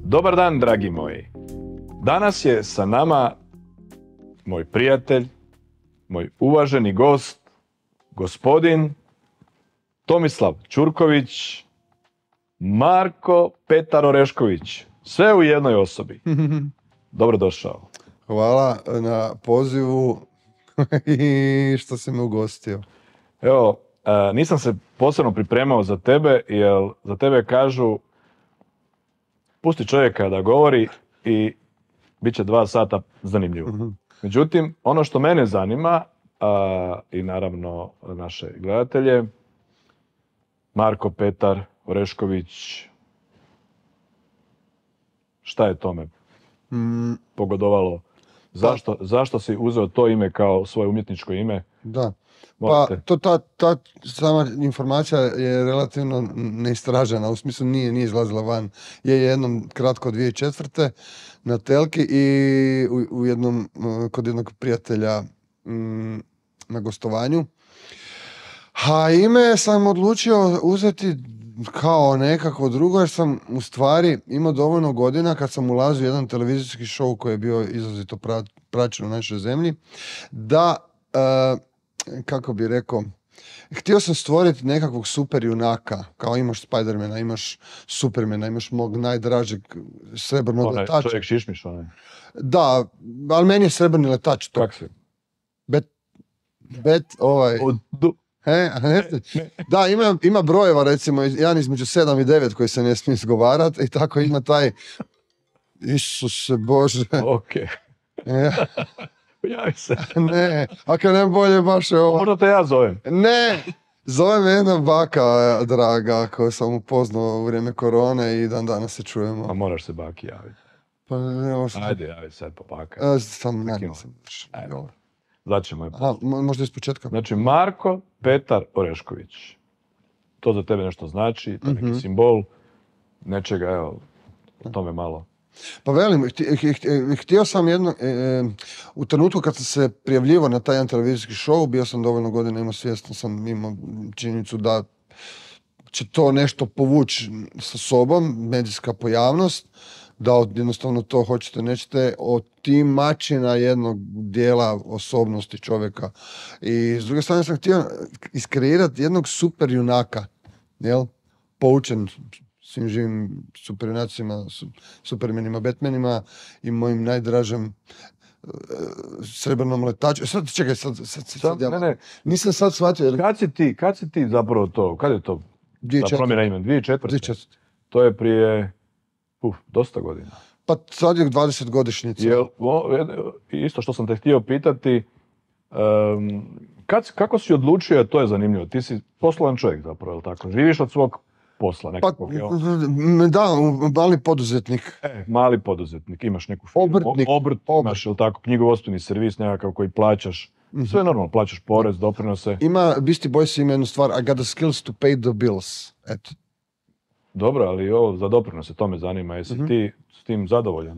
Dobar dan, dragi moji. Danas je sa nama moj prijatelj, moj uvaženi gost, gospodin Tomislav Ćurković, Marko Petar Orešković. Sve u jednoj osobi. Dobrodošao. Hvala na pozivu i što si me ugostio. Evo, nisam se posebno pripremao za tebe, jer za tebe kažu pusti čovjeka da govori i bit će 2 sata zanimljivo. Međutim, ono što mene zanima, i naravno naše gledatelje, Marko Petar Orešković, šta je tome pogodovalo? Zašto si uzeo to ime kao svoje umjetničko ime? Da, pa ta sama informacija je relativno neistražena, u smislu nije izlazila van. Je jednom kratko 2004. na Telki i kod jednog prijatelja na gostovanju. A ime sam odlučio uzeti kao nekako drugo, jer sam u stvari imao dovoljno godina kad sam ulazio u jedan televizijski show koji je bio izrazito praćen u našoj zemlji, da, kako bi rekao, htio sam stvoriti nekakvog super junaka, kao imaš Spidermana, imaš Supermana, imaš mog najdražeg srebrnog letača. Čovjek šišmiš, onaj. Da, ali meni je srebrni letač to. Kak si? Da, ima brojeva, recimo, jedan između 7 i 9 koji se ne smije izgovarati i tako ima taj Isuse Bože. Ok. Javi se. Ne, ako ne bolje baš je ovo. Možda te ja zovem. Ne, zove me jedna baka draga koju sam upoznao u vrijeme korone i dan danas se čujemo. A moraš se baki javiti. Pa ne, ajde, javi sad po baka. Dobro. Začemo je. Možda iz početka. Znači, Marko Petar Orešković. To za tebe nešto znači, to je neki simbol nečega, evo, o tome malo. Pa velim, htio sam u trenutku kad sam se prijavljivao na taj jedan televizijski show, bio sam dovoljno godina, svjesno sam imao činjenicu da će to nešto povući sa sobom, medijska pojavnost, da jednostavno to hoćete, nećete otimačina jednog dijela osobnosti čovjeka. I s druge strane sam htio iskreirati jednog super junaka, jel? Poučen svim živim superjunacima, Supermanima, Batmanima i mojim najdražem srebrnom letaču. Sad, čekaj, nisam sad shvatio. Kad si ti zapravo to, kad je to? 2004. Da promjena ime, 2004. To je prije, dosta godina. Pa sad je 20 godišnjica. Isto što sam te htio pitati, kako si odlučio, to je zanimljivo, ti si poslovan čovjek zapravo, je li tako? Živiš od svog posla nekakvog, jel? Da, mali poduzetnik. Mali poduzetnik, imaš neku firmu, obrt, imaš, jel tako, knjigovodstveni servis nekakav koji plaćaš, sve normalno, plaćaš porez, doprinose. Beastie Boys ima jednu stvar, I got the skills to pay the bills, eto. Dobro, ali ovo za doprinose, to me zanima, jesi ti s tim zadovoljan?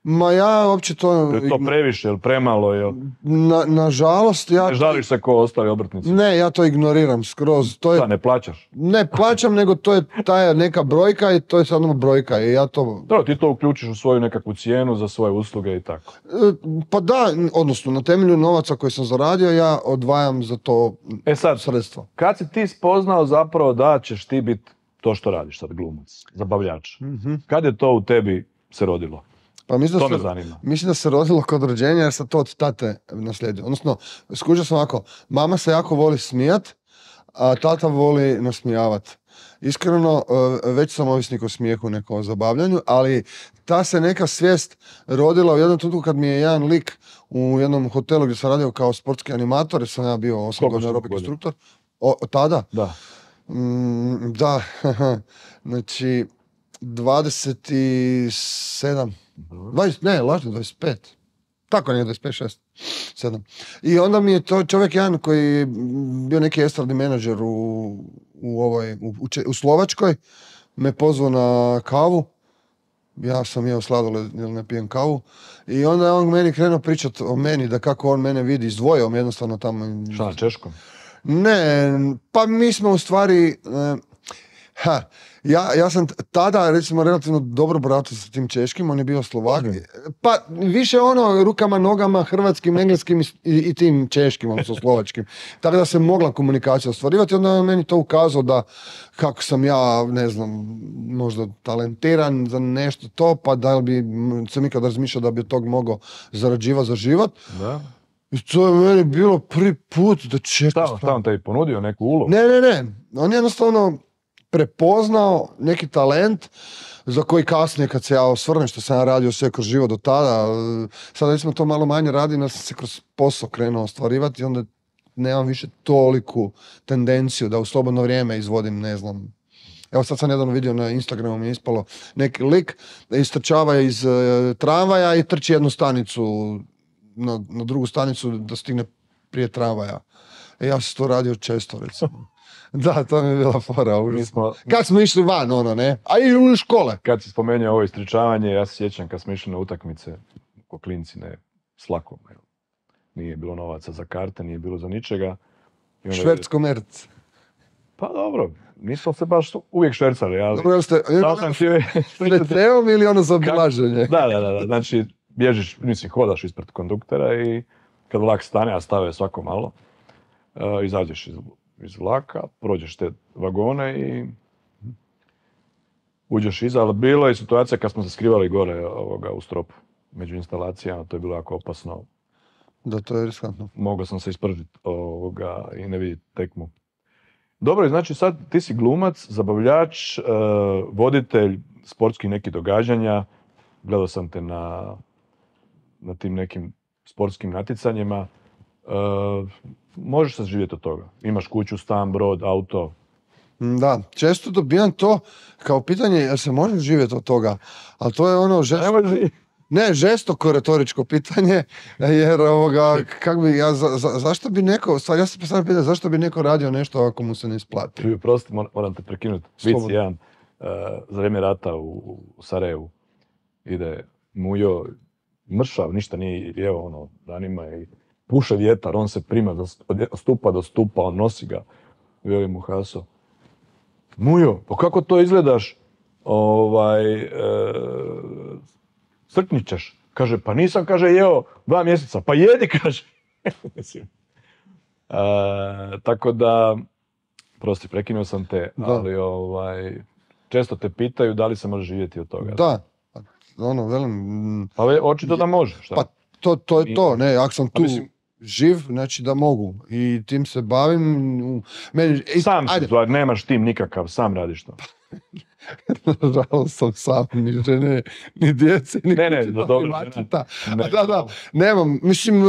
Ma ja uopće to... Je to previše, ili premalo, jel? Nažalost, ja... Ne žališ se ko ostali obrtnici? Ne, ja to ignoriram skroz. Da, ne plaćaš? Ne plaćam, nego to je ta neka brojka i to je samo brojka i ja to... Dobro, ti to uključiš u svoju nekakvu cijenu za svoje usluge i tako. Pa da, odnosno, na temelju novaca koje sam zaradio, ja odvajam za to sredstva. Kad si ti spoznao zapravo da ćeš ti biti to što radiš sad, glumac, zabavljač? Kad je to u tebi se rodilo? Pa mislim da se rodilo kod rođenja jer sam to od tate naslijedio. Odnosno, skužio sam ovako, mama se jako voli smijat, a tata voli nasmijavat. Iskreno, već sam ovisnik o smijehu, neko o zabavljanju, ali ta se neka svijest rodila u jednom trenutku kad mi je jedan lik u jednom hotelu gdje sam radio kao sportski animator, jer sam ja bio 8 godina aerobik instruktor. Tada? Da. Da, znači 27, lažno 25. Tako nije, 25, 6, 7. I onda mi je to čovjek jedan koji je bio neki estradni menadžer u Slovačkoj, me pozvao na kavu. Ja sam jeo sladoled, jer ne pijem kavu. I onda je on meni krenuo pričati o meni, da kako on mene vidi, izdvojio me jednostavno tamo. Šta, na češkom? Ne, pa mi smo u stvari... Ja sam tada, recimo, relativno dobro bratio sa tim češkim, on je bio Slovak. Pa više ono, rukama, nogama, hrvatskim, engleskim i tim češkim, odnosno slovačkim. Tako da se mogla komunikacija ostvarivati, onda je meni to ukazao da kako sam ja, ne znam, možda talentiran za nešto to, pa da li bi sam ikad razmišljao da bi od tog mogao zarađivati za život. Da. I to je meni bilo prvi put da čekam. Šta on tebi ponudio, neku ulogu? Ne. On je jednostavno prepoznao neki talent za koji kasnije kad se ja osvrnem što sam ja radio sve kroz život do tada, sada recimo to malo manje radim, jer sam se kroz posao krenuo ostvarivati i onda nemam više toliku tendenciju da u slobodno vrijeme izvodim, ne znam. Evo sad sam nedavno vidio na Instagramu mi je ispalo neki lik da istrčava iz tramvaja i trči jednu stanicu na drugu stanicu da stigne prije tramvaja. Ja sam to radio često, recimo. Da, to mi je bila fora. Kad smo išli van, ono, ne? A i u škole. Kad si spomenuo ovo istričavanje, ja se sjećam kad smo išli na utakmice ko klinci, ne, s lakom. Nije bilo novaca za karte, nije bilo za ničega. Šverc-komerc. Pa dobro, nismo se baš uvijek švercali, ali... Dobro, jel ste streom ili ono za obilaženje? Da, znači bježiš, hodaš ispred konduktera i kad vlak stane, a stave svako malo, izađeš iz vlaka, prođeš te vagone i uđeš iza, ali bilo je situacija kad smo se skrivali gore u stropu među instalacijama, to je bilo jako opasno. Da, to je riskantno. Mogao sam se ispržiti i ne vidjeti tekmu. Dobro, znači sad ti si glumac, zabavljač, voditelj sportskih nekih događanja, gledao sam te na tim nekim sportskim natjecanjima. Možeš se živjeti od toga. Imaš kuću, stan, brod, auto. Da, često dobijam to kao pitanje jel se može živjeti od toga, ali to je ono žestoko retoričko pitanje, jer zašto bi neko, ja se postavljam pitanje, zašto bi neko radio nešto ako mu se ne isplati? Prosti, moram te prekinuti. Vic jedan, za vrijeme rata u Sarajevu ide Mujo, mršav, ništa nije jeo danima i puše vjetar, on se prima od stupa do stupa, on nosi ga. Veli mu Haso, Mujo, pa kako to izgledaš? Crknit ćeš. Kaže, pa nisam, jeo 2 mjeseca. Pa jedi, kaže. Tako da, prosti, prekinuo sam te, ali često te pitaju da li se može živjeti od toga. Da, velim... Pa očito da može, šta? Pa to je to, ne, ako sam tu živ, znači da mogu. I tim se bavim. Sam se, nemaš tim nikakav, sam radiš to. Nažalost sam sam, ni žene, ni djece, ni mačeta. Da, nemam, mislim,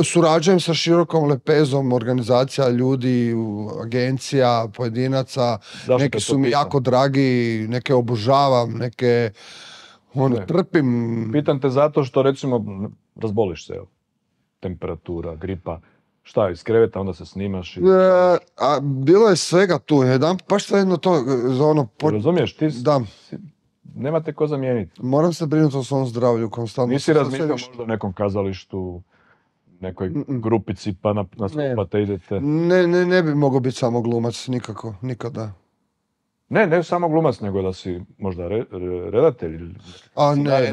surađujem sa širokom lepezom organizacija, ljudi, agencija, pojedinaca, neki su mi jako dragi, neke obožavam, neke trpim. Pitam te zato što, recimo, razboliš se, temperatura, gripa, šta, iz kreveta, onda se snimaš i... bilo je svega tu, baš svejedno to za razumiješ, ti nema te ko zamijeniti. Moram se brinuti o svom zdravlju konstantno. Nisi razmišljao možda o nekom kazalištu, nekoj grupici, pa nastupate, idete... Ne bi mogao biti samo glumac, nikako, nikada. Ne samo glumac, nego da si možda redatelj ili ne,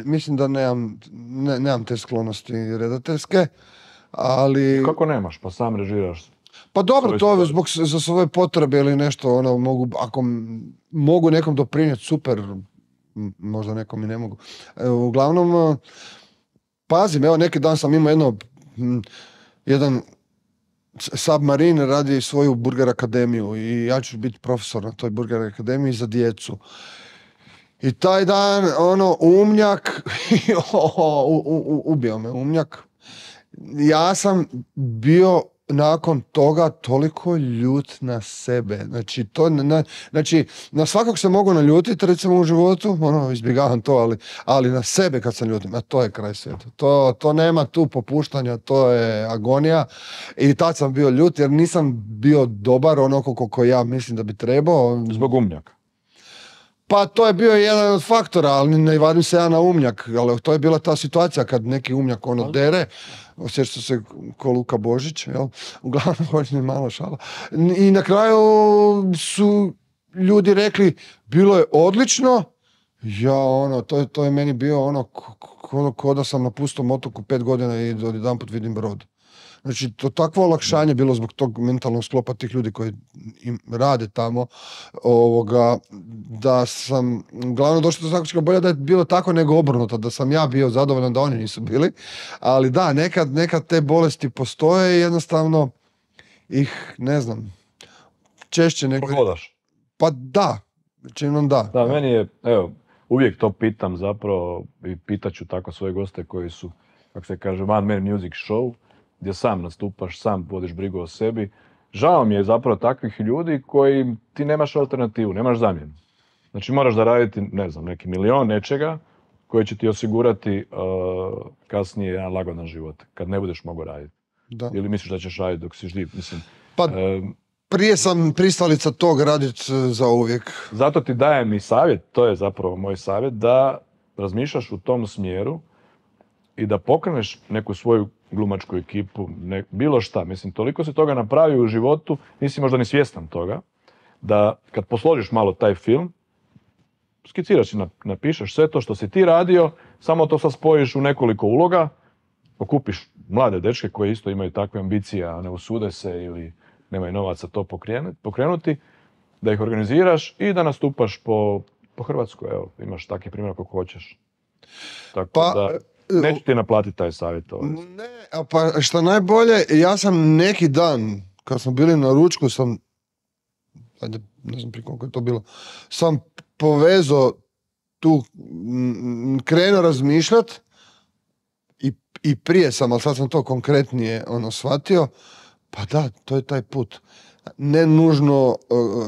mislim da nemam te sklonosti redateljske, ali... Kako nemaš? Pa sam režiraš. Pa dobro, to za svoje potrebe ili nešto, ako mogu nekom doprinijeti, super, možda nekom i ne mogu. Uglavnom, pazim, evo neki dan sam imao jedan Submarine radi svoju Burger akademiju i ja ću biti profesor na toj Burger akademiji za djecu. I taj dan, umnjak, ubio me umnjak. Ja sam bio nakon toga toliko ljut na sebe. Znači, na svakog se mogu naljutiti, recimo u životu, izbjegavam to, ali na sebe kad sam ljutim, a to je kraj svijeta. To nema tu popuštanja, to je agonija. I tad sam bio ljut jer nisam bio dobar onako koliko ja mislim da bi trebao. Zbog umnjaka? Pa to je bio jedan od faktora, ali ne vadim se ja na umnjak, ali to je bila ta situacija kad neki umnjak dere, osjeća se ko Luka Božić, jel? Uglavnom hoće mi malo šala. I na kraju su ljudi rekli, bilo je odlično, ja ono, to je meni bio ono, ko da sam na pustom otoku 5 godina i odjedanput vidim brod. Znači, to takvo olakšanje bilo zbog tog mentalnog sklopa tih ljudi koji rade tamo, da sam glavno došao do zaključka bolje da je bilo tako nego obrnuto, da sam ja bio zadovoljan da oni nisu bili, ali da, nekad te bolesti postoje i jednostavno ih, ne znam, češće nego... Pohodaš. Pa da, činom da. Da, meni je, evo, uvijek to pitam zapravo i pitaću tako svoje goste koji su, kako se kaže, one man music show, gdje sam nastupaš, sam vodiš brigu o sebi. Žao mi je zapravo takvih ljudi koji ti nemaš alternativu, nemaš zamjenu. Znači moraš da raditi, ne znam, neki milion nečega koji će ti osigurati kasnije jedan lagodan život, kad ne budeš mogao raditi. Da. Ili misliš da ćeš raditi dok si živ, mislim. Pa prije sam pristalica tog raditi za uvijek. Zato ti dajem i savjet, to je zapravo moj savjet, da razmišljaš u tom smjeru i da pokreneš neku svoju glumačku ekipu, bilo šta. Mislim, toliko se toga napravi u životu, nisi možda ni svjestan toga, da kad posložiš malo taj film, skiciraš i napišeš sve to što si ti radio, samo to sad spojiš u nekoliko uloga, okupiš mlade dečke koji isto imaju takve ambicije, a ne usude se ili nemaju novaca to pokrenuti, da ih organiziraš i da nastupaš po Hrvatskoj. Evo, imaš takvih primjera kako hoćeš. Tako da... Neću ti naplatiti taj savjet. Ne, pa što najbolje, ja sam neki dan, kad smo bili na ručku, ne znam prije koliko je to bilo, sam povezao tu, krenuo razmišljat i prije sam, ali sad sam to konkretnije shvatio, pa da, to je taj put. Ne nužno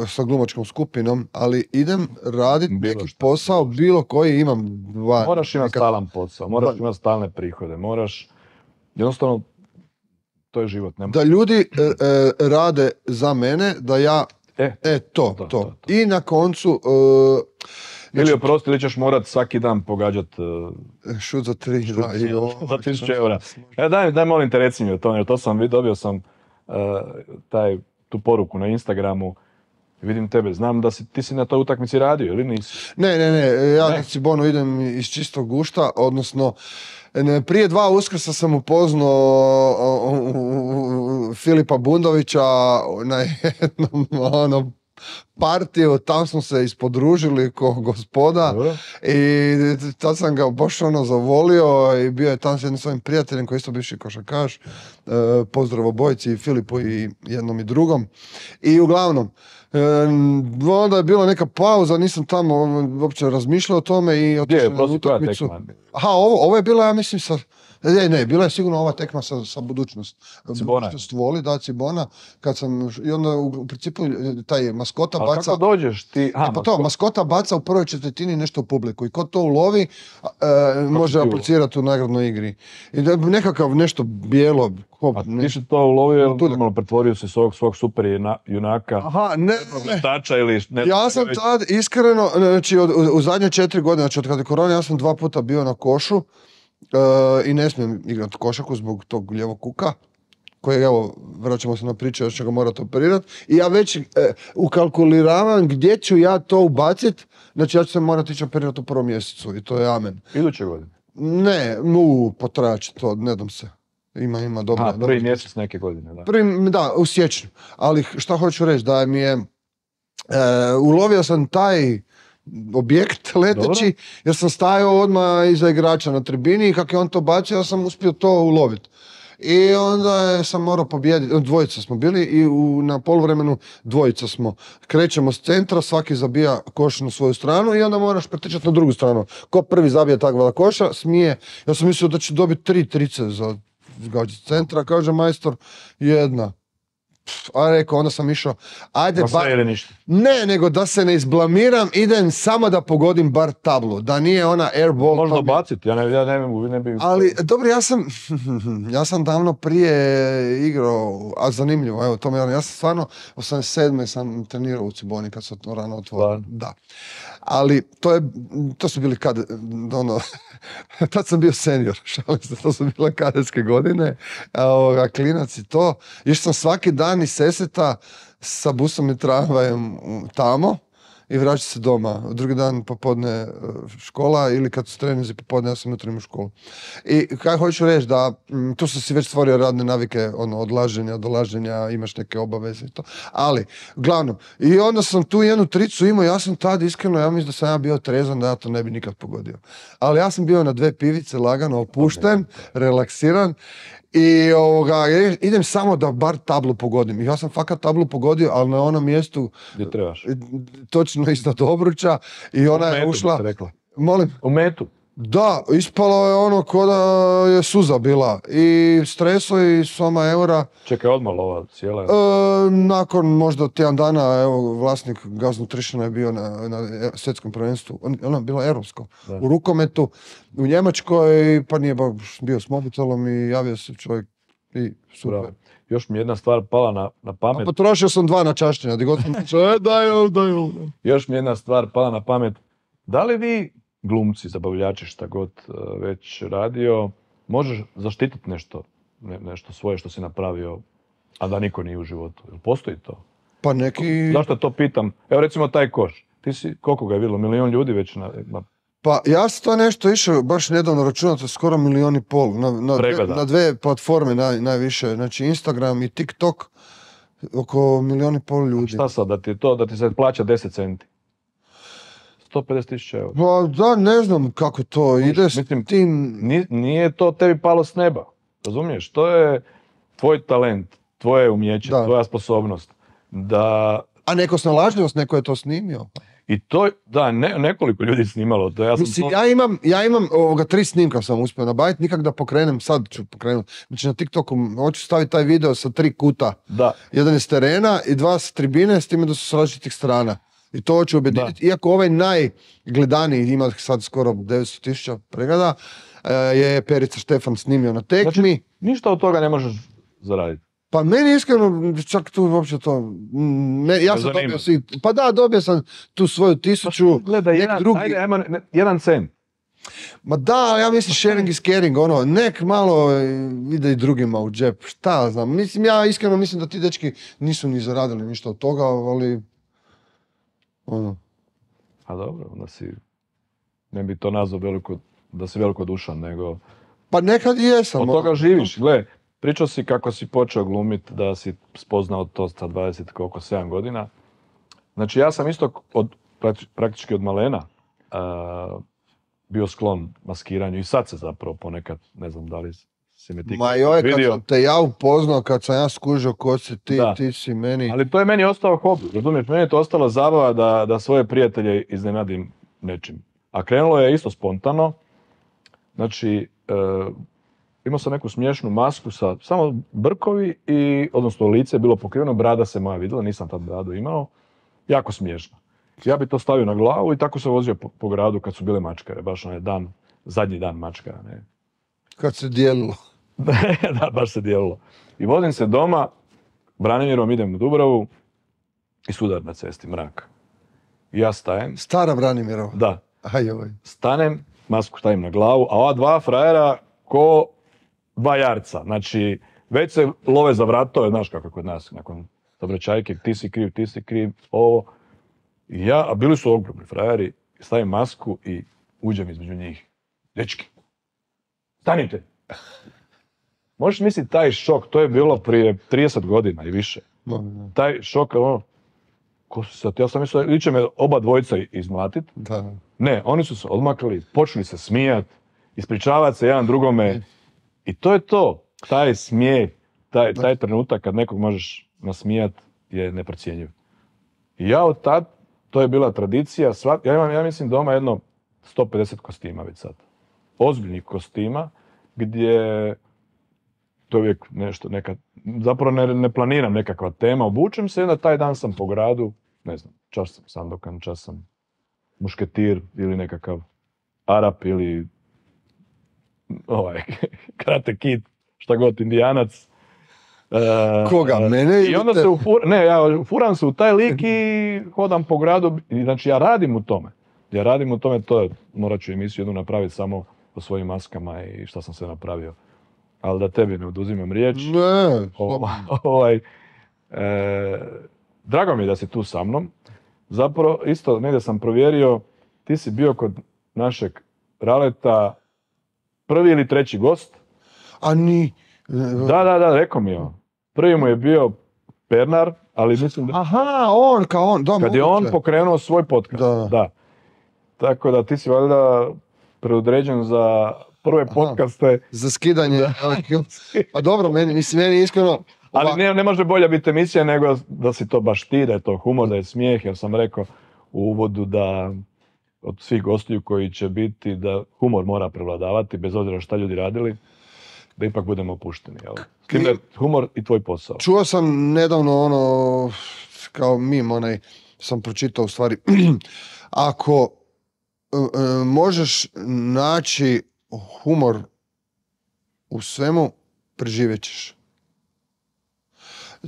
sa glumačkom skupinom, ali idem raditi neki posao, bilo koji imam dva... Moraš imati stalan posao, moraš imati stalne prihode, moraš... Jednostavno, to je život. Da ljudi rade za mene, da ja... To. I na koncu... Ili oprosti, ili ćeš morat svaki dan pogađat... Šut za 3, da. Za 1000 eura. Daj molim te, reci mi o tome, jer to sam dobio sam tu poruku na Instagramu, vidim tebe, znam da ti si na toj utakmici radio, ili nisi? Ne, ja na Cibonu idem iz čistog gušta, odnosno prije 2 Uskrsa sam upoznao Filipa Bundovića na jednom partiju, tam smo se ispodružili ko gospoda. Dobro. I tad sam ga baš zavolio i bio je tam s jednim svojim prijateljem koji isto bivši košarkaš. Pozdrav obojici, Filipu i jednom i drugom. I uglavnom, onda je bila neka pauza, nisam tamo uopće razmišljao o tome i otišao na utakmicu. Aha, ovo je bila, ja mislim, Ne, bila je sigurno ova tekma sa budućnost. Budućnost voli, da, Cibona. I onda u principu taj maskota baca... Ali kako dođeš ti? Maskota baca u prvoj četvrtini nešto u publiku i ko to ulovi, može aplicirati u nagradnoj igri. I nekakav nešto bijelo... A ti si to ulovio, normalno pretvorio se svog super junaka, tača ili... Ja sam tad iskreno, znači u zadnje 4 godine, znači od kada je korona, ja sam 2 puta bio na košu. I ne smijem igrati košaku zbog tog ljevog kuka, kojeg, evo, vraćamo se na priču, još će ga morati operirati. I ja već ukalkuliravam gdje ću ja to ubaciti, znači ja ću se morati ići operirati u 1. mjesecu i to je amen. Iduće godine? Ne, potrajat će to, ne dam se. Ima dobro. Prvi mjesec neke godine, da. Da, u siječnju. Ali šta hoću reći, da mi je... ulovio sam taj objekt leteći, jer sam stajao odmah iza igrača na tribini i kako je on to bacio, ja sam uspio to uloviti. I onda sam morao pobijediti, 2 smo bili i na poluvremenu 2 smo. Krećemo s centra, svaki zabija koš na svoju stranu i onda moraš pretrčati na drugu stranu. Ko prvi zabije takva koša, smije. Ja sam mislio da ću dobiti 3 trice za gađi centra, kaže majstor, 1. A rekao, onda sam išao, ajde, ne, nego da se ne izblamiram, idem samo da pogodim bar tablu, da nije ona airball. Možda baciti, ja ne bi... Ali, dobro, ja sam davno prije igrao, a zanimljivo, evo, to mi ja sam stvarno, 87. sam trenirao u Ciboni kad sam rano otvorio. Da. Ali, to su bili tad sam bio senior, šalim se, to su bile kadetske godine, klinac i to. Išao sam svaki dan iz Seseta sa busom i tramvajem tamo, i vraća se doma. Drugi dan popodne škola ili kad su treninzi popodne, ja sam jutro u školu. I kaj hoću reći da tu sam si već stvorio radne navike, odlaženja, dolaženja, imaš neke obaveze i to. Ali, uglavnom, i onda sam tu jednu tricu imao, ja sam tad iskreno, ja mislim da sam ja bio trezan, da ja to ne bi nikad pogodio. Ali ja sam bio na 2 pivice, lagano, opušten, relaksiran. I idem samo da bar tablu pogodim. I ja sam fakat tablu pogodio, ali na onom mjestu gdje trebaš. Točno iznad obruča i ona je ušla. Molim? U metu. Da, ispalo je ono ko da je suza bila. I streso i soma eura. Čekaj, odmah ova cijela? Nakon možda tjedan dana, evo, vlasnik Gaz Nutritiona je bio na svjetskom prvenstvu. Ono je bilo europsko. Da. U rukometu, u Njemačkoj, pa nije baš bio s mobitelom i javio se čovjek i super. Bravo. Još mi jedna stvar pala na pamet. A potrošio sam 2 na čašćenja, di god sam daj. Još mi jedna stvar pala na pamet. Da li vi, glumci, zabavljači, šta god već radio, možeš zaštititi nešto svoje što si napravio, a da niko nije u životu? Jel postoji to? Pa neki... Zašto to pitam? Evo recimo taj koš. Ti si, koliko ga je vidjelo? 1 milijun ljudi već na... Pa ja sam to nešto išao baš nedavno računati, skoro 1,5 milijuna na 2 platforme najviše, znači Instagram i TikTok, oko 1,5 milijuna ljudi. Šta sad, da ti se plaća 10 centi? 150.000 eura. Pa da, ne znam kako to ide s tim... Nije to tebi palo s neba, razumiješ? To je tvoj talent, tvoje umjeće, tvoja sposobnost. A neko snalažljivost, neko je to snimio. I to, da, nekoliko ljudi snimalo. To ja imam 3 snimka sam uspio nabaviti, nikak da pokrenem, sad ću pokrenuti. Znači na TikToku hoću staviti taj video sa 3 kuta. Da. Jedan je s terena i 2 s tribine, s time da su s različitih strana. I to hoću objediniti. Iako ovaj najgledaniji, ima sad skoro 900.000 pregleda, je Perica Štefan snimio na tekmi. Znači, ništa od toga ne možeš zaraditi. Pa meni iskreno, čak tu uopće to... ja sam dobio pa da, dobio sam tu svoju 1000, gledaj, jedan cent. Ma da, ja mislim sharing is caring, nek malo ide i drugima u džep, šta znam. Mislim, ja iskreno mislim da ti dečki nisu ni zaradili ništa od toga, ali... A dobro, onda si... Ne bi to nazvao da si velikodušan, nego... Pa nekad i jesam. Od toga živiš, gle. Pričao si kako si počeo glumiti, da si spoznao to sa 27 godina. Znači ja sam isto praktički od malena bio sklon maskiranju i sad se zapravo ponekad, ne znam da li si me ti vidio. Kad sam te ja upoznao, kad sam ja skužio ko si ti si meni... Ali to je meni ostao hobi, razumiješ? Meni je to ostalo zabava da svoje prijatelje iznenadim nečim. A krenulo je isto spontano. Znači... imao sam neku smiješnu masku sa samo brkovi odnosno lice je bilo pokriveno, brada se moja vidjela, nisam tad bradu imao, jako smiješno. Ja bi to stavio na glavu i tako se vozio po gradu kad su bile mačkare, baš onaj dan, zadnji dan mačkara, ne. Kad se dijelilo. Da, baš se dijelilo. I vozim se doma, Branimirom idem u Dubravu i sudar na cesti, mrak. I ja stajem. Stara Branimirova? Da. Ajoj. Stanem, masku stavim na glavu, a ova 2 frajera ko 2 jarca, znači već se love za vratove, znaš kako je kod nas, nakon saobraćajke, ti si kriv, ovo. I ja, a bili su ogromni frajeri, stavim masku i uđem između njih. Dečki, stanite. Možeš misliti taj šok, to je bilo prije 30 godina i više. Taj šok, ko su sad, ja sam mislio, ili će me oba dvojica izmlatit. Da. Ne, oni su se odmakli, počeli se smijat, ispričavati se jedan drugome. I to je to. Taj smijeh, taj trenutak kad nekog možeš nasmijat je neprocjenjiv. I ja od tad, to je bila tradicija, ja mislim doma jedno 150 kostima već sad. Ozbiljnih kostima, gdje to je uvijek nešto, zapravo ne planiram nekakva tema, obučem se i onda taj dan sam po gradu, ne znam, čas sam Sandokan, čas sam mušketir ili nekakav Arap ili Karate Kid, šta god, Indijanac. Koga, mene? I onda se ufuram se u taj lik i hodam po gradu, znači ja radim u tome, to je, morat ću emisiju jednu napraviti samo o svojim maskama i šta sam sve napravio. Ali da tebi ne oduzimam riječ. Ne, drago mi je da si tu sa mnom. zapravo, isto negdje sam provjerio, ti si bio kod našeg Raleta prvi ili treći gost. A ni... Da, rekao mi je on. Prvi mu je bio Pernar, ali mislim da... Aha, on, kao on, da, kad je on pokrenuo svoj podcast, da. Tako da ti si valjda preodređen za prve podcaste. Za skidanje. Pa dobro, meni iskreno... Ali ne može bolja biti emisija nego da si to baš ti, da je to humor, da je smijeh, jer sam rekao u uvodu da od svih gostiju koji će biti, da humor mora prevladavati, bez obzira šta ljudi radili, da ipak budemo opušteni. Tim je humor i tvoj posao. Čuo sam nedavno kao meme, sam pročitao u stvari, ako možeš naći humor u svemu, preživjet ćeš.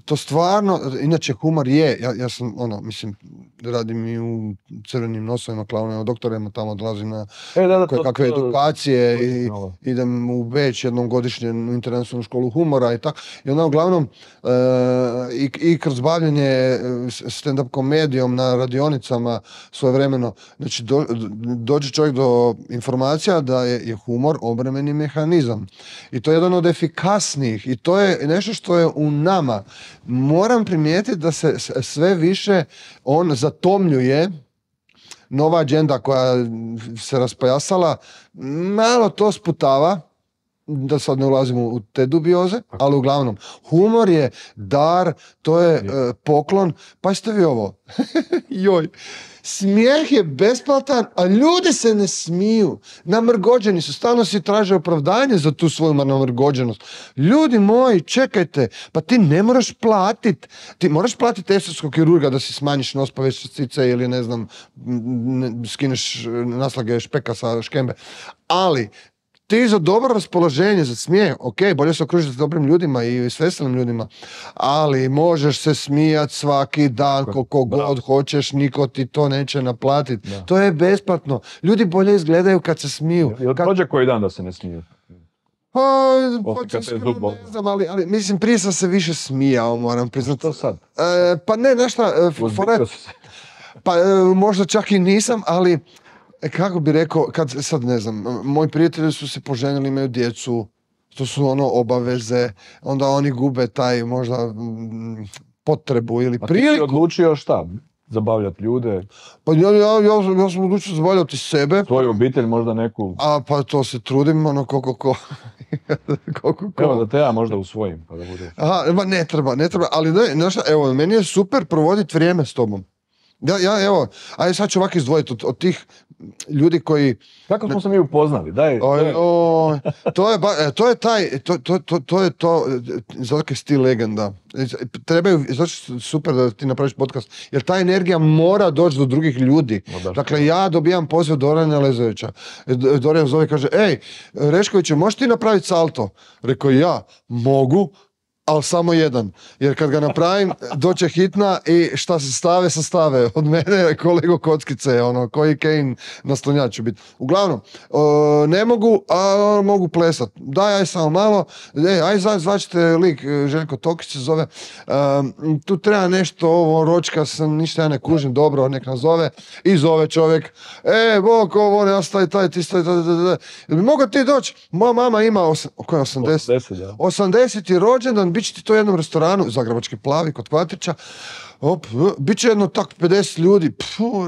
To stvarno, inače humor je, ja sam, mislim, radim i u Crvenim nosovima, klaunima, doktorima, tamo odlazim na kakve edukacije i idem u Beč jednom godišnje u internacionalnu školu humora i tako. I onda uglavnom i kroz bavljenje stand-up komedijom na radionicama svojevremeno, znači dođe čovjek do informacija da je humor obrambeni mehanizam. I to je jedan od efikasnijih i to je nešto što je u nama. Moram primijetiti da se sve više on zatomljuje, nova agenda koja se raspojasala, malo to sputava, da sad ne ulazimo u te dubioze, ali uglavnom, humor je dar, to je poklon. Pa ste vi ovo? Joj. Smijeh je besplatan, a ljudi se ne smiju. Namrgođeni su, stalno si traže opravdanje za tu svoju namrgođenost. Ljudi moji, čekajte, pa ti ne moraš platiti. Ti moraš platiti estetskog kirurga da si smanjiš nos povećacice ili ne znam, skineš naslage špeka sa škembe. Ali ti za dobro raspoloženje, za smijeh, ok, bolje se okružiti s dobrim ljudima i s veselim ljudima, ali možeš se smijat svaki dan koliko god hoćeš, niko ti to neće naplatiti. To je besplatno. Ljudi bolje izgledaju kad se smiju. Jel prođe koji dan da se ne smiju? Ne znam, ali mislim, prije sam se više smijao, moram priznati. Što sad? Pa ne, znaš šta, pa možda čak i nisam, ali kako bi rekao, kad sad ne znam, moji prijatelji su se poženili, imaju djecu, to su obaveze, onda oni gube taj možda potrebu ili priliku. A ti si odlučio šta? Zabavljati ljude? Pa ja sam odlučio zabavljati sebe. Tvoju obitelj, možda neku? Pa to se trudim, koliko. Evo da te ja možda usvojim, pa da bude. Aha, ne treba, ali evo, meni je super provoditi vrijeme s tobom. Evo, ajde sad ću ovako izdvojiti od tih ljudi koji... Kako smo se mi upoznali? To je to, zato je stil legenda. Trebaju, zato super da ti napraviš podcast, jer ta energija mora doći do drugih ljudi. Dakle, ja dobijam poziv Dorana Lezovića. Dorijan zove i kaže, ej, Reškoviću, možeš ti napraviti salto? Rekao, ja, mogu, ali samo jedan, jer kad ga napravim doće hitna i šta se stave od mene kolego kockice, koji Kane na slonjaču biti. Uglavnom, ne mogu, a mogu plesat. Daj, aj samo malo, aj zvačite lik, Željko Tokić se zove, tu treba nešto, ročka sam, ništa ja ne kužim, dobro, nek nas zove, i zove čovjek, bok, ovo, ja stavi taj, ti stavi taj, jel bi mogao ti doći? Moja mama ima 80, 80 rođendan, bit će ti to u jednom restoranu, Zagrebački plavi, kod Kvatrića, bit će jedno tak 50 ljudi,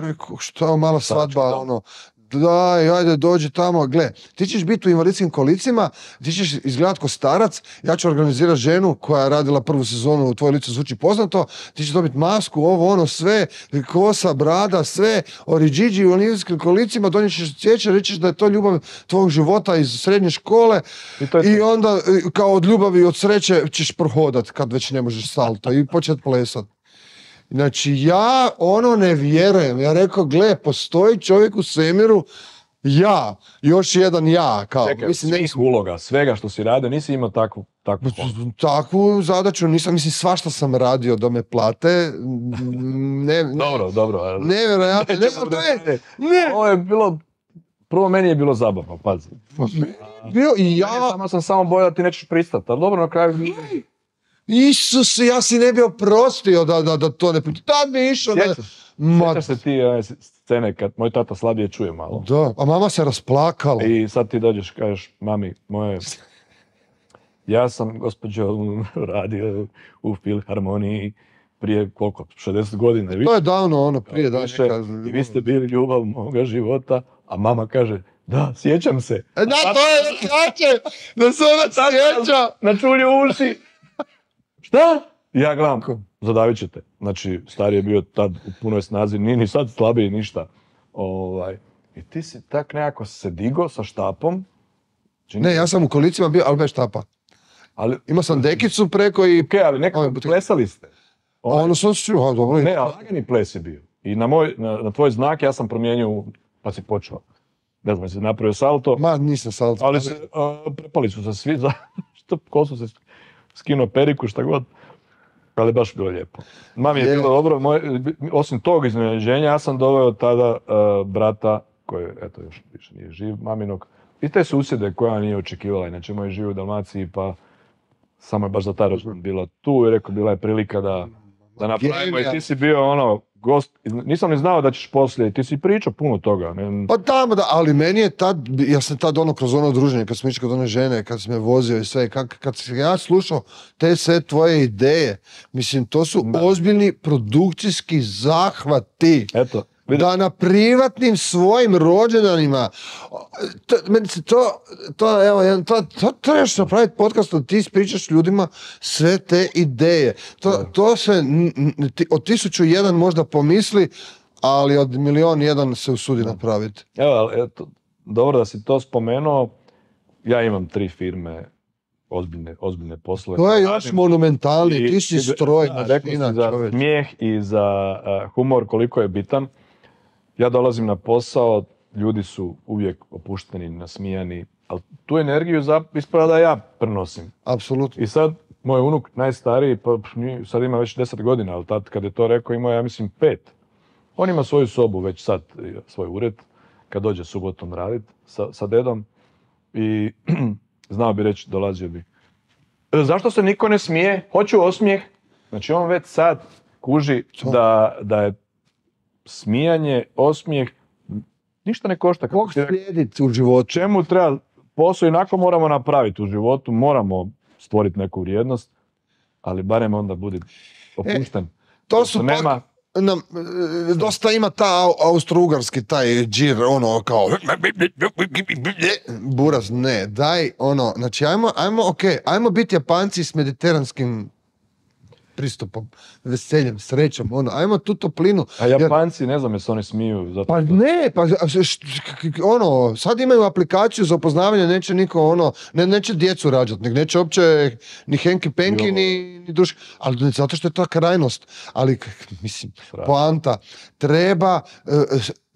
rekao, šta mala svadba, daj, ajde, dođi tamo, gle, ti ćeš biti u invalidskim kolicima, ti ćeš izgledat ko starac, ja ću organizirati ženu koja je radila prvu sezonu, tvoje lice zvuči poznato, ti ćeš dobiti masku, sve, kosa, brada, sve, oriđiđi u invalidskim kolicima, doniješ cvijeće, rećeš da je to ljubav tvojeg života iz srednje škole i onda kao od ljubavi i od sreće ćeš prohodat kad već ne možeš salto i početi plesat. Znači, ja ne vjerujem. Ja rekao, gle, postoji čovjek u svemiru, još jedan ja. Čekaj, svih uloga, svega što si radio, nisi imao takvu zadaću, nisam, svašta sam radio da me plate. Dobro. Nevjerojatno. Ovo je bilo, prvo meni je bilo zabavno, pazi. Ja sam bojao da ti nećeš pristati, ali dobro, na kraju... Isuse, ja si ne bi oprostio da to ne... Tad mi je išao Sjećaš se ti scene kad moj tata slabije čuje malo. Da, a mama se rasplakala. I sad ti dođeš, kažeš, mami, moje... Ja sam, gospođo, radio u Filharmoniji prije koliko, 60 godina. To je davno prije da više, i vi ste bili ljubav moga života, a mama kaže, da, sjećam se. Da, to je znači, da se ona sjeća. Na čulju uši. Šta? Ja gledam, zadavit ćete. Znači, stari je bio tad u punoj snazi, nije ni sad slabiji ništa. I ti si tak nekako se digo sa štapom. Ne, ja sam u kolicima bio, ali bez štapa. Imao sam dekicu preko i... Okej, ali nekako plesali ste. Ono sam se čuo, dobro. Ne, ali lagani ples je bio. I na tvoj znak ja sam promijenio, pa si počeo. Ne znam, jesi napravio salto. Ma, nisam salto. Ali prepali su se svi za... Ko su se skinuo periku, šta god. Ali baš bilo lijepo. Mami je bilo dobro. Osim tog iznenađenja, ja sam doveo tada brata, koji, eto, još više nije živ, maminog, i te susjede koja nije očekivala. Inače, moj živ u Dalmaciji, pa samo je baš za taj rođendan bila tu i rekao, bila je prilika da napravimo. I ti si bio gost, nisam ni znao da ćeš poslije, ti si pričao puno toga. Pa da, ali meni je tad, ja sam tad kroz druženje, kad smo išli kod one žene, kad sam me vozio i sve, kad sam ja slušao te sve tvoje ideje, mislim, to su ozbiljni produkcijski zahvati. Eto. Da na privatnim svojim rođendanima, to trebaš napraviti podcast, da ti ispričaš ljudima sve te ideje. To se od 1001 možda pomisli, ali od 1.000.001 se usudi napraviti. Evo, dobro da si to spomenuo. Ja imam 3 firme, ozbiljne poslove. To je još monumentalni, ti si stroj, mašina, za smijeh i za humor koliko je bitan. Ja dolazim na posao, ljudi su uvijek opušteni, nasmijani, ali tu energiju ispada da ja prenosim. Apsolutno. I sad, moj unuk, najstariji, pa sad ima već 10 godina, ali tad kad je to rekao imao, ja mislim, 5. On ima svoju sobu već sad, svoj ured, kad dođe subotom raditi sa dedom i znao bi reći, dolazio bi. Zašto se niko ne smije? Hoću osmijeh. Znači on već sad kuži da je smijanje, osmijeh, ništa ne košta. Kog slijediti u životu? Čemu treba posao, inako moramo napraviti u životu, moramo stvoriti neku vrijednost, ali barem onda budi opušten. To su nema... dosta ima ta austro-ugarski, taj džir, kao buraz, ne, daj, znači ajmo biti Japanci s mediteranskim pristupom, veseljem, srećom, ajmo tu toplinu. A Japanci, ne znam jesu oni smiju. Zato pa ne, sad imaju aplikaciju za upoznavanje, neće niko, neće djecu rađati, neće uopće ni henki penki, ni duši, ali zato što je to krajnost. Ali, mislim, poanta,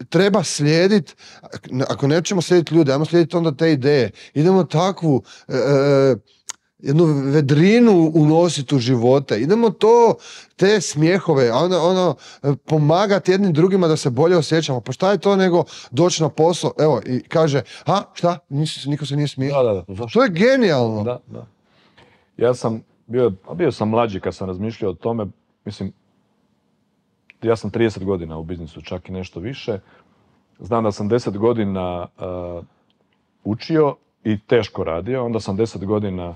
treba slijediti, ako nećemo slijediti ljude, ajmo slijediti onda te ideje. Idemo takvu jednu vedrinu unositi u živote. Idemo te smijehove, pomagati jednim drugima da se bolje osjećamo. Pa šta je to nego doći na posao, evo, i kaže, šta? Niko se nije smijao. Da. To je genijalno. Da. Ja sam bio sam mlađi kad sam razmišljao o tome, mislim, ja sam 30 godina u biznisu, čak i nešto više. Znam da sam 10 godina učio i teško radio, onda sam 10 godina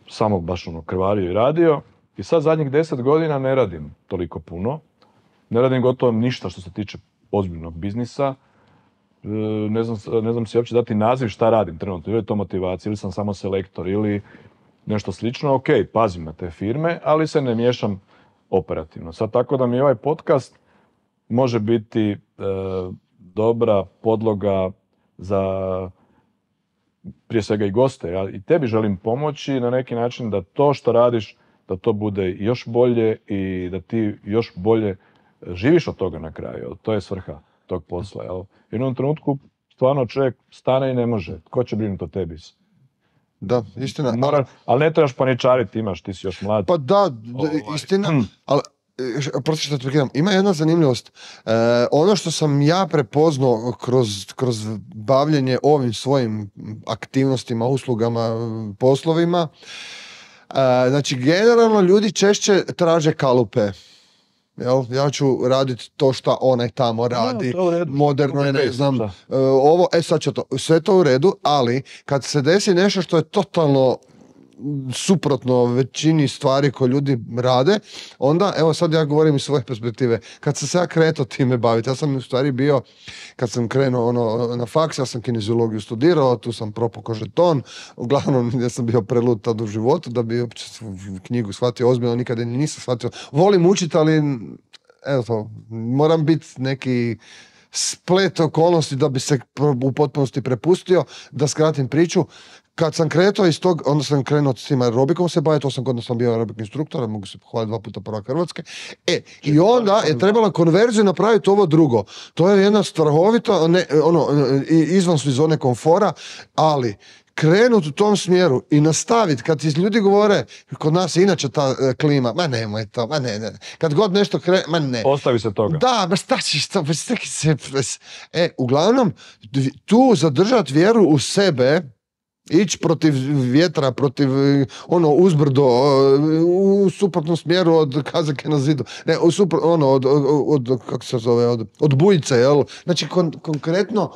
samo baš krvario i radio. I sad zadnjih 10 godina ne radim toliko puno. Ne radim gotovo ništa što se tiče ozbiljnog biznisa. Ne znam si uopće dati naziv šta radim trenutno. Ili je to motivacija, ili sam samo selektor, ili nešto slično. Ok, pazim na te firme, ali se ne miješam operativno. Sad tako da mi ovaj podcast može biti dobra podloga za prije svega i goste. Ja i tebi želim pomoći na neki način da to što radiš, da to bude još bolje i da ti još bolje živiš od toga na kraju. To je svrha tog posla. Jel? U jednom trenutku stvarno čovjek stane i ne može. Tko će brinuti o tebi? Da, istina. Ali ne trebaš paničariti, ti si još mlad. Pa da, istina, ali prosto što te prekidam, ima jedna zanimljivost. Ono što sam ja prepoznao kroz bavljenje ovim svojim aktivnostima, uslugama, poslovima, znači generalno ljudi češće traže kalupe. Jel? Ja ću raditi to što onaj tamo radi, moderno je, ne znam, ovo, sad će to, sve to u redu, ali kad se desi nešto što je totalno suprotno većini stvari koje ljudi rade, onda, evo sad ja govorim iz svoje perspektive, kad sam se ja kretao time baviti, ja sam u stvari bio, kad sam krenuo na faks, ja sam kineziologiju studirao, tu sam propukao žeton, uglavnom ja sam bio prelud tad u životu, da bi uopće knjigu shvatio ozbiljno, nikada nisam shvatio. Volim učiti, ali evo to, moram biti neki splet okolnosti da bi se u potpunosti prepustio, da skratim priču. Kad sam kretao iz tog, onda sam krenuo s tim aerobikom se baviti, 8 godina sam bio aerobik instruktor, mogu se pohvaliti 2 puta prvak Hrvatske. I onda je trebala konverziju napraviti ovo drugo. To je jedna strahovita, izvan su iz zone komfora, ali krenuti u tom smjeru i nastaviti, kad ti ljudi govore, kod nas je inače ta klima, ma nemoj to, ma ne. Kad god nešto ma ne. Ostavi se toga. Da, ma šta ćeš to, uglavnom, tu zadržati vjeru u sebe, ići protiv vjetra, protiv uzbrdo, u suprotnom smjeru od kazake na zidu. Ne, kako se zove, od bujice, jel? Znači, konkretno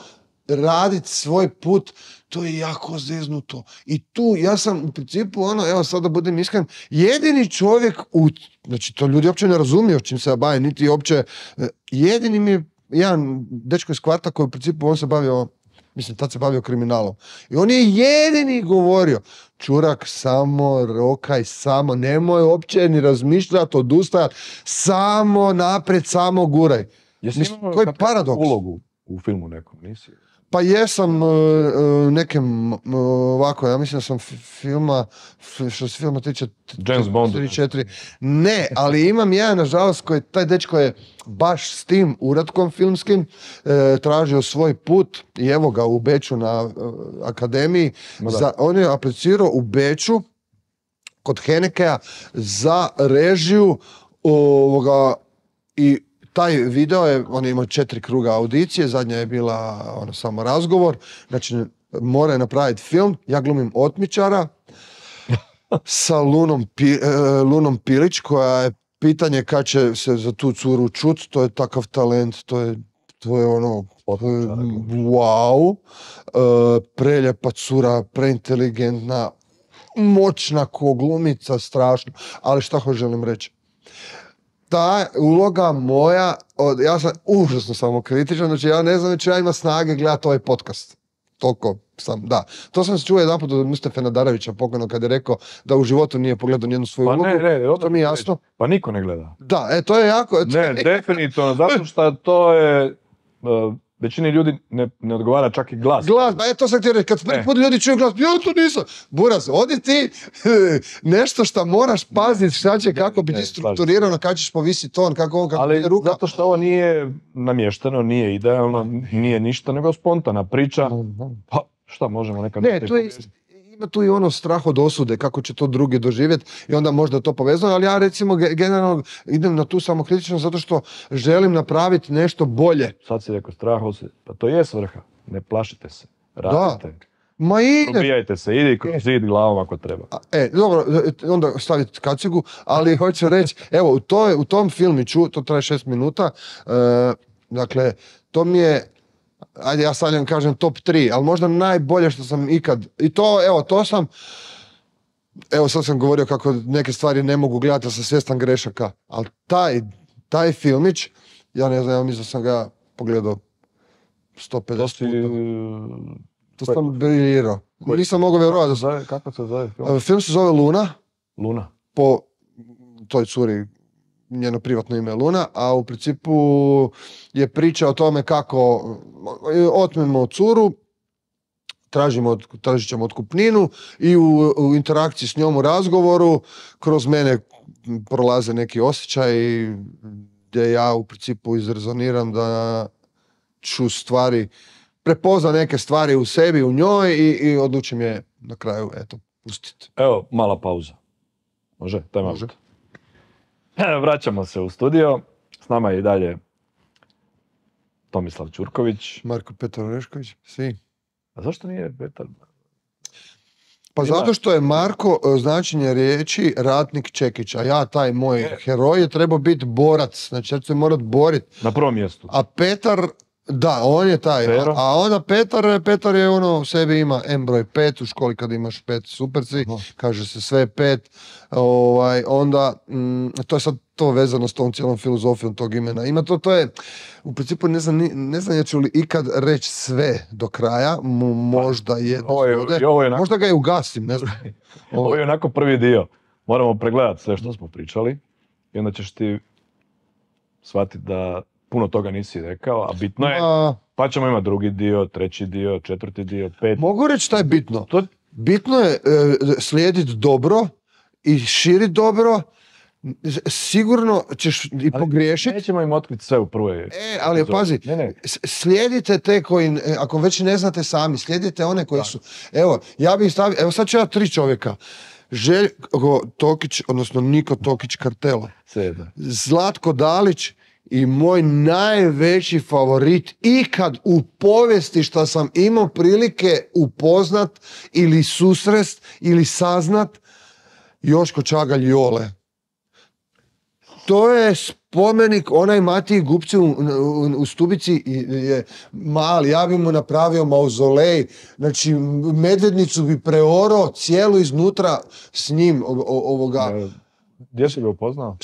raditi svoj put, to je jako zeznuto. I tu, ja sam u principu, evo sad da budem iskren, jedini čovjek, znači to ljudi uopće ne razumiju čim se ja bavim, niti uopće, jedini mi je jedan dečko iz kvarta koji u principu on se bavio, mislim, tad se bavio kriminalom. I on je jedini govorio, Čurak, samo rokaj, samo, nemoj uopće ni razmišljati, odustajati, samo naprijed, samo guraj. Koji paradoks? Ulogu u filmu nekom, nisi? Pa jesam nekem ovako, ja mislim da sam što se filma tiče James Bond 3-4, ne, ali imam jedan, nažalost, taj dečko je baš s tim uratkom filmskim tražio svoj put i evo ga u Beču na akademiji, on je aplicirao u Beču kod Henekea za režiju i taj video je, on je imao 4 kruga audicije, zadnja je bila samo razgovor, znači mora napraviti film, ja glumim otmičara sa Lunom Pilić, koja je pitanje kad će se za tu curu čut, to je takav talent, to je wow, preljepa cura, preinteligentna, moćna ko glumica, strašno, ali šta želim reći? Ta uloga moja, ja sam užasno samokritičan, znači ja ne znam da ću ja ima snage gledati ovaj podcast. Toliko sam, da. To sam se čuo jedan put od Mustafe Nadarevića pokojno kad je rekao da u životu nije pogledao nijednu svoju ulogu. To mi je jasno. Pa niko ne gleda. Da, to je jako... Ne, definitivno, zato što to je... Većini ljudi ne odgovara čak i glas. To sam htio reći, kad prvi put ljudi čuju glas, ja to nisam. Buraz, odi ti nešto što moraš paziti, šta će, kako bi ti strukturirano, kako ćeš povisiti ton, kako ali ruka. Zato što ovo nije namješteno, nije idealno, nije ništa, nego spontana priča. Pa šta možemo nekad... Ne, to je... Ima tu i strah od osude, kako će to drugi doživjeti i onda možda to povezano, ali ja recimo generalno idem na tu samokritičnost zato što želim napraviti nešto bolje. Sad si rekao strah osude, pa to je svrha, ne plašite se, radite. Ma ide. Probijajte se, idi kroz zid glavom ako treba. Dobro, onda staviti kacigu, ali hoću reći, evo, u tom filmiću, to traje 6 minuta, dakle, to mi je, ajde ja sad kažem top 3, ali možda najbolje što sam ikad, i to sam, sad sam govorio kako neke stvari ne mogu gledati, ja sam svjestan grešaka, ali taj filmić, ja ne znam, ja mislim da sam ga pogledao 150 puta. To sam briljirao. Nisam mogao vjerovati. Kako se zove film? Film se zove Luna. Luna. Po toj curi, njeno privatno ime je Luna, a u principu je priča o tome kako otmemo curu, tražit ćemo otkupninu i u interakciji s njom u razgovoru kroz mene prolaze neki osjećaji gdje ja u principu izrezoniram da ću prepozna neke stvari u sebi, u njoj i odlučim je na kraju, pustiti. Evo, mala pauza. Može? Može. Vraćamo se u studio. S nama je i dalje Tomislav Ćurković. Marko Petar Orešković, svi. A zašto nije Petar? Pa zato što je Marko značenje riječi ratnik Čekić, a ja taj moj heroj je trebao biti borac, znači ja ću se morat boriti. Na prvom mjestu. A Petar, da, on je taj, a onda Petar je ono, u sebi ima M broj 5, u školi kad imaš 5 superci, kaže se sve 5, onda, to je sad to vezano s tom cijelom filozofijom tog imena. Ima to je, u principu ne znam ću li ikad reći sve do kraja, možda možda ga i ugasim, ne znam. Ovo je onako prvi dio, moramo pregledati sve što smo pričali i onda ćeš ti shvatiti da puno toga nisi rekao, a bitno je, pa ćemo imati drugi dio, treći dio, četvrti dio, peti. Mogu reći šta je bitno? Bitno je slijediti dobro i širiti dobro, sigurno ćeš i pogriješiti. Nećemo im otkriti sve u prvoj. Ali pazi, slijedite te koji, ako već ne znate sami, slijedite one koji su, evo, ja bih stavio, evo sad ću ja 3 čovjeka. Željko Tokić, odnosno Niko Tokić Kartela. Zlatko Dalić i moj najveći favorit ikad u povijesti što sam imao prilike upoznat ili susrest ili saznat, Joško Čagalj Jole. To je spomenik, onaj Matiji Gupci u Stubici je mali, ja bi mu napravio mauzolej, znači Medvednicu bi preorao cijelu iznutra s njim ovoga. Gdje si ga upoznao?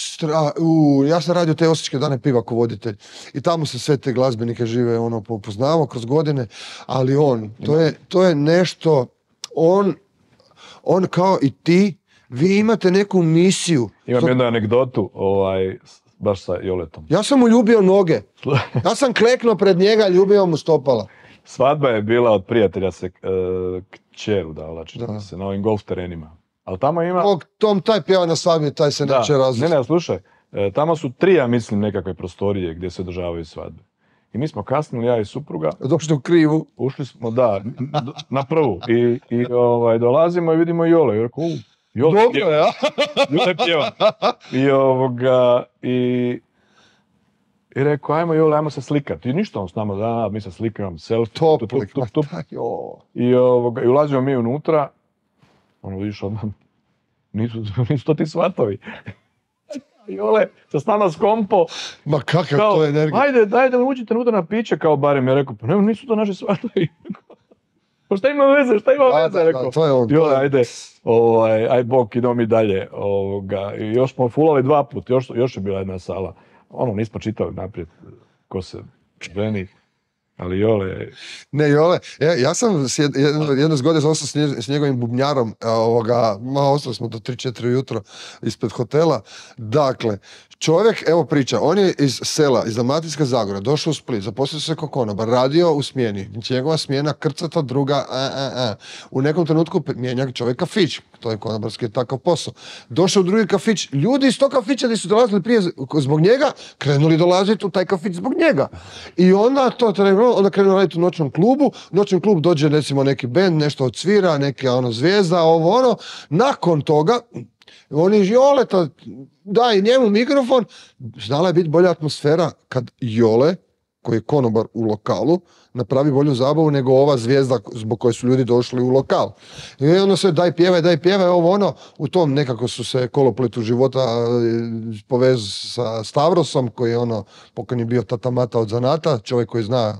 Ja sam radio te Osječke dane piva ko voditelj i tamo se sve te glazbenike žive poznavao kroz godine, ali to je nešto, on kao i ti, vi imate neku misiju. Imam jednu anegdotu, baš sa Joletom. Ja sam mu ljubio noge. Ja sam kleknuo pred njega, ljubio mu stopala. Svadba je bila od prijatelja kćeru dala, se na ovim golf terenima. Ali tamo ima... Taj pjeva na svadbi, taj se neće različiti. Ne, slušaj, tamo su 3, ja mislim, nekakve prostorije gdje se održavaju svadbe. I mi smo kasnili, ja i supruga. Došli u krivu. Ušli smo, na prvu. I dolazimo i vidimo Jole. I rekao, dobro, ja? Jole pjeva. I rekao, ajmo Jole, ajmo se slikati. I ništa on s nama, mi se slikamo, selfie. Toplik. I ulazimo mi unutra. Vidiš odmah, nisu to ti svatovi. Jole, sa stana s kompo. Ma kakav to je energija. Ajde, dajte mi uđite unutra na piće, kao barem. Ja rekao, pa ne, nisu to naši svatovi. Pa šta ima veze, rekao. To je on. Jole, ajde, aj bok, idemo mi dalje. I još smo fulali 2 puta, još je bila jedna sala. Nismo čitali naprijed ko se ženi. Ali Jole... Ne, Jole, ja sam jedno zgodje ostao s njegovim bubnjarom, ostali smo do 3-4 ujutro ispred hotela. Dakle, čovjek, evo priča, on je iz sela, iz Dalmatinske Zagore, došao u Split, zaposlio se kao konobar, radio u smjeni, njegova smjena krcata, druga, U nekom trenutku mijenja čovjek kafić, to je konobarski takav posao. Došao u drugi kafić, ljudi iz tog kafića gdje su dolazili prije zbog njega, krenuli dolaziti u taj kafić zbog njega. I onda onda krenu raditi u noćnom klubu, noćnom klub dođe recimo neki bend, nešto odsvira, neka zvijezda, nakon toga oni Joleta daj njemu mikrofon, znala je biti bolja atmosfera kad Jole, koji je konobar u lokalu, napravi bolju zabavu nego ova zvijezda zbog koje su ljudi došli u lokal. I onda se daj pjevaj, u tom nekako su se kolopletu života povezu sa Stavrosom, koji je pokojni bio tatamata od zanata, čovjek koji zna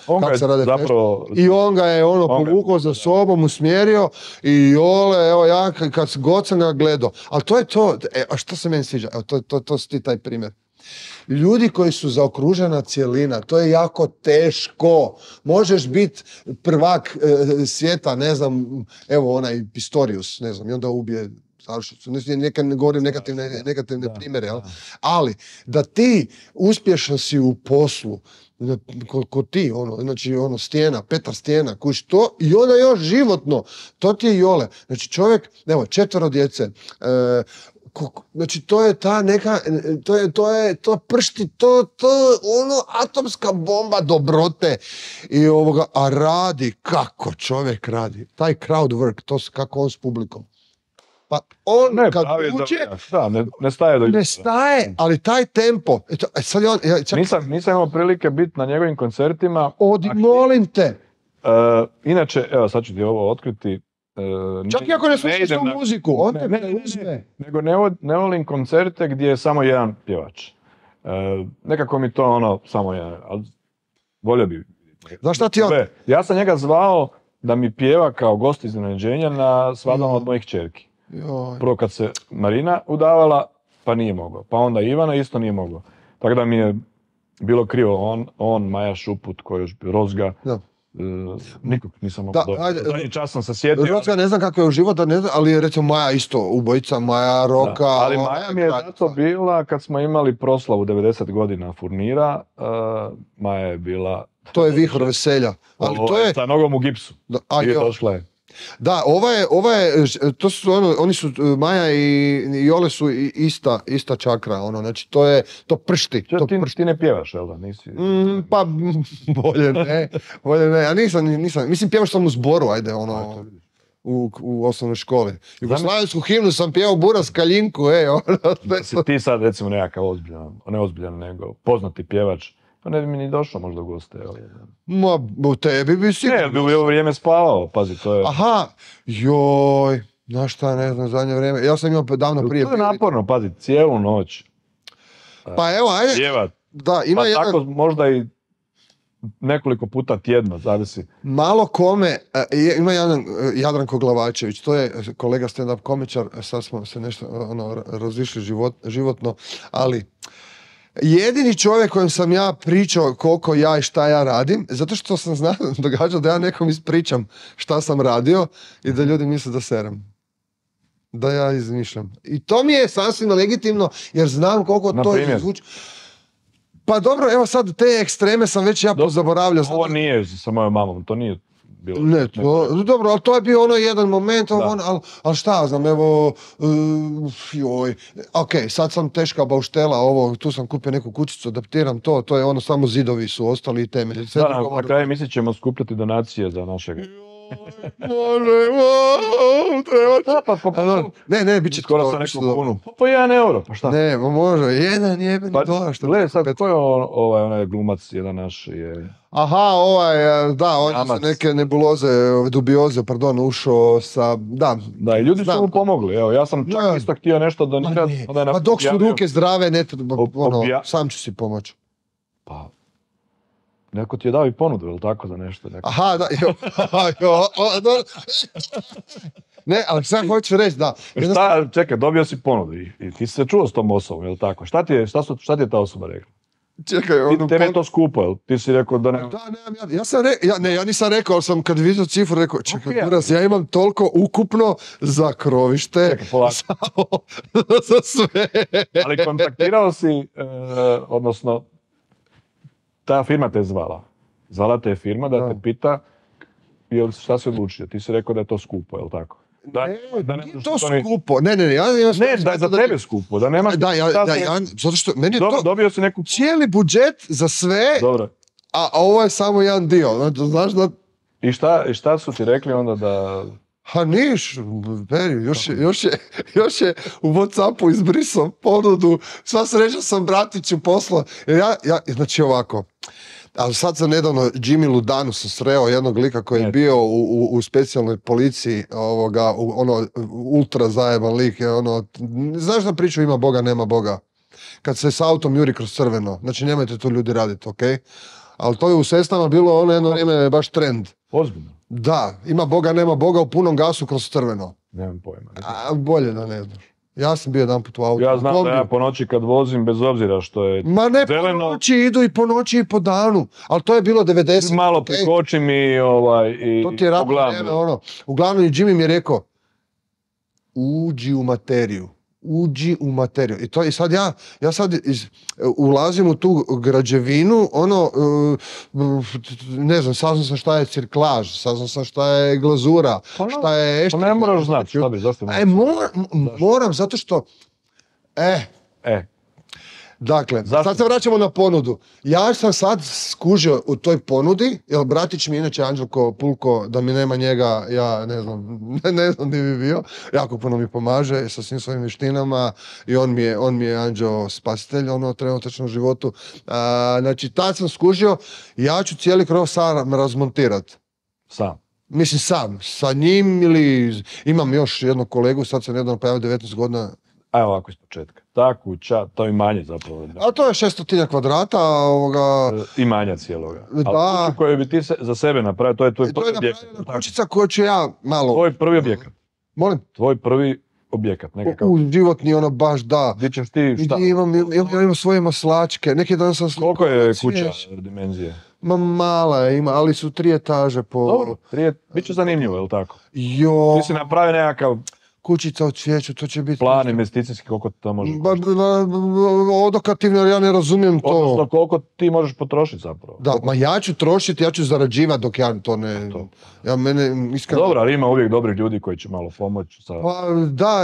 kako se rade zapravo... I on ga je povukao za sobom, usmjerio i Jole, evo ja kad god sam ga gledao. Ali to je to, a što se meni sviđa? Evo, to si ti taj primjer. Ljudi koji su zaokružena cjelina, to je jako teško. Možeš biti prvak svijeta, ne znam, evo onaj Pistorius, ne znam, i onda ubije završicu. Ne govorim negativne primjere, ali da ti uspješno si u poslu, ko ti, znači Stijena, Petar Stijena, kuš to, i onda još životno, to ti je Jole. Znači čovjek, evo, 4 djece, znači to je ta neka, to pršti, to atomska bomba dobrote i a radi, kako čovjek radi, taj crowd work, to kako on s publikom. Pa on kad uđe, ne staje, ali taj tempo, sad je on, nisam imao prilike biti na njegovim koncertima. Molim te. Inače, evo sad ću ti ovo otkriti, Čak i ako ne slušaš tu muziku, on te preuzme. Nego ne volim koncerte gdje je samo jedan pjevač. Nekako mi to ono, samo jedan, ali volio bi. Znaš šta ti on? Ja sam njega zvao da mi pjeva kao gost iznenađenja na svadbama od mojih kćerki. Prvo kad se Marina udavala, pa nije mogao. Pa onda Ivana isto nije mogao. Tako da mi je bilo krivo. On Maja Šuput, koji još bio Rozga. Nikog nisam mogao dobiti. Zadnji čas sam se sjetio. Rozga ne znam kako je uživo, ali recimo Maja isto, ubojica, Maja Roka. Ali Maja mi je zato bila kad smo imali proslavu 90 godina Furnira. Maja je bila... To je vihor veselja. Ali to je... Sa nogom u gipsu. I došla je. Da, to su oni su, Maja i Jole su ista čakra, znači to pršti. Ti ne pjevaš, jel da? Nisi... Pa, bolje ne, ja nisam, mislim pjevaš sam u zboru, ajde, u osnovnoj školi. Jugoslavijsku himnu sam pjevao Buras Kaljinku, ti sad recimo nekakav ozbiljan, nego poznati pjevač, pa ne bi mi ni došlo možda u goste. Ma, u tebi bi sigurno. Ne, bi u ovo vrijeme spavao, pazi, to je... Aha, joj, znaš šta, ne znam, zadnje vrijeme. Ja sam imao davno prije... To je naporno, pazi, cijelu noć. Pa evo, ajde. Pjevat. Da, ima pa tako možda i nekoliko puta tjedno, zavisi. Malo kome, ima jedan Jadranko Glavačević, to je kolega stand-up komičar, sad smo se nešto razišli životno, ali... Jedini čovjek kojem sam ja pričao koliko ja i šta ja radim, zato što sam događao da ja nekom ispričam šta sam radio i da ljudi misle da serem. Da ja izmišljam. I to mi je sasvim legitimno, jer znam koliko to zvuči. Pa dobro, evo sad te ekstreme sam već ja pozaboravljao. Ovo nije sa mojom mamom, to nije bilo. Ne, dobro, ali to je bio ono jedan moment, ali šta znam, evo, ok, sad sam teška bauštela, tu sam kupio neku kućicu, adaptiram to je ono, samo zidovi su ostali i temelji. Na kraju mislit ćemo skupljati donacije za našeg... Ne, bit će skoro sa neku kunu. Po 1 euro, pa šta? Ne, može, jedan jebeni dolar. Gledaj sad, ko je onaj glumac, jedan naš je... Aha, on su neke nebuloze, dubioze, ušao sa, da. Da, i ljudi su mu pomogli, evo, ja sam čak isto htio nešto donirati. Pa dok su ruke zdrave, sam ću si pomoći. Pa... Neko ti je dao i ponudu, ili tako, za nešto? Aha, da, ne, ali sad hoću reći, da. Čekaj, dobio si ponudu i ti si se čuo s tom osobom, ili tako? Šta ti je ta osoba rekla? Čekaj, Tebe je to skupo, jel? Ti si rekao da ne... Da, ja nisam rekao, ali sam kad vidio cifru rekao, čekaj, ja imam toliko ukupno za krovište, za sve. Ali kontaktirao si, odnosno, ta firma te zvala. Zvala te firma da te pita šta si odlučio. Ti si rekao da je to skupo, je li tako? Nije to skupo. Ne, da je za tebe skupo. Da nemaš... zato što meni je to... Dobio si neku... Cijeli budžet za sve, a ovo je samo jedan dio. Znaš da... I šta su ti rekli onda da... Niš, još je u Whatsappu izbrisao ponudu, sva sreća sam bratiću poslao. Znači ovako, ali sad sam nedavno Jimmy Ludanu sam sreo, jednog lika koji je bio u specijalnoj policiji, ultra zajeban lik, znaš da priču ima Boga, nema Boga? Kad se s autom juri kroz crveno, znači nemojte to ljudi raditi, ok? Ali to je u Sestama bilo jedno vrijeme baš trend. Ozbiljno? Da, ima Boga, nema Boga, u punom gasu kroz crveno. Nemam pojma. Bolje da ne znaš. Ja sam bio jedan put u autu. Ja znam da ja po noći kad vozim, bez obzira što je zeleno... Po noći idu i po noći i po danu. Ali to je bilo 90. Malo prikočim i to ti je radno. Uglavnom i Jimmy mi je rekao, uđi u materiju. I to i sad ja sad ulazim u tu građevinu, ne znam, saznam sam šta je cirklaž, saznam sam šta je glazura, šta je eštrika. Ne moraš znati, šta bi, zašto moraš? Moram, zato što, Dakle, sad se vraćamo na ponudu. Ja sam sad skužio u toj ponudi, jer bratić mi je inače Anđelko Pulko, da mi nema njega, ja ne znam gdje bi bio. Jako puno mi pomaže sa svim svojim vještinama i on mi je Anđeo spasitelj, trenutačno u životu. Znači, tad sam skužio, ja ću cijeli krov sam razmontirati. Sam? Mislim sam, sa njim ili imam još jednog kolegu, sad sam nedavno pojavio 19 godina. A ovako iz početka. Ta kuća, to imanje zapravo. A to je 600 kvadrata. Imanja cijeloga. Da. Ali kuću koju bi ti za sebe napravio, to je tvoj prvi objekat. To je napravljena kućica koju ću ja malo... Tvoj prvi objekat. Molim? Tvoj prvi objekat, nekakav. Životni, ono baš da. Gdje ćeš ti šta? Imam svoje maslačke. Neki dan sam slikao. Koliko je kuća dimenzije? Ma mala je, ima, ali su 3 etaže po... Dobro, bit će zanimljivo, je li tako? Jo. Ti si napravio nekakav Kućica od cvijeću, to će biti... plan investicijski, koliko to može koštati? Odokativno, ja ne razumijem to. Odnosno, koliko ti možeš potrošiti zapravo? Da, ma ja ću trošiti, ja ću zarađivati dok ja to ne... Ja mene iskreno... Dobro, ali ima uvijek dobrih ljudi koji će malo pomoći. Pa da,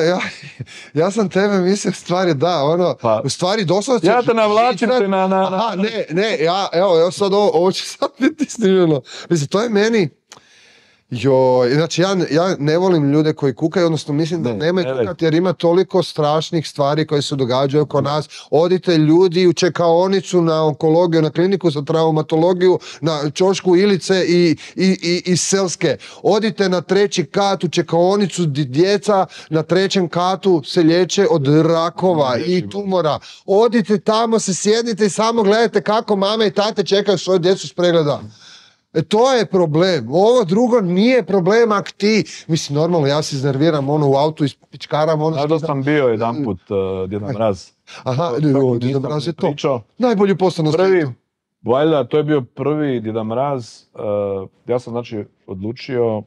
ja sam tebe mislio, stvari da, ono, pa, u stvari doslovno... Ja te navlačim te na... Aha, ne, evo sad ovo će sad biti snimljeno. Mislim, to je meni... Znači ja ne volim ljude koji kukaju, odnosno mislim da nemaju kukati jer ima toliko strašnih stvari koje se događaju oko nas. Odite ljudi u čekaonicu na onkologiju, na kliniku za traumatologiju, na Ćošku Ilice i Selske. Odite na 3. kat u čekaonicu, djeca na 3. katu se liječe od rakova i tumora. Odite tamo, se sjednite i samo gledajte kako mame i tate čekaju svoju djecu s pregleda. To je problem. Ovo drugo nije problem ako ti... Mislim, normalno, ja se iznerviram u autu i pičkaram da sam bio jedanput Djeda Mraz. Aha, Djeda Mraz je to. Pričao. Najbolji posao na svijetu. Valjda, to je bio prvi Djeda Mraz. Ja sam, znači, odlučio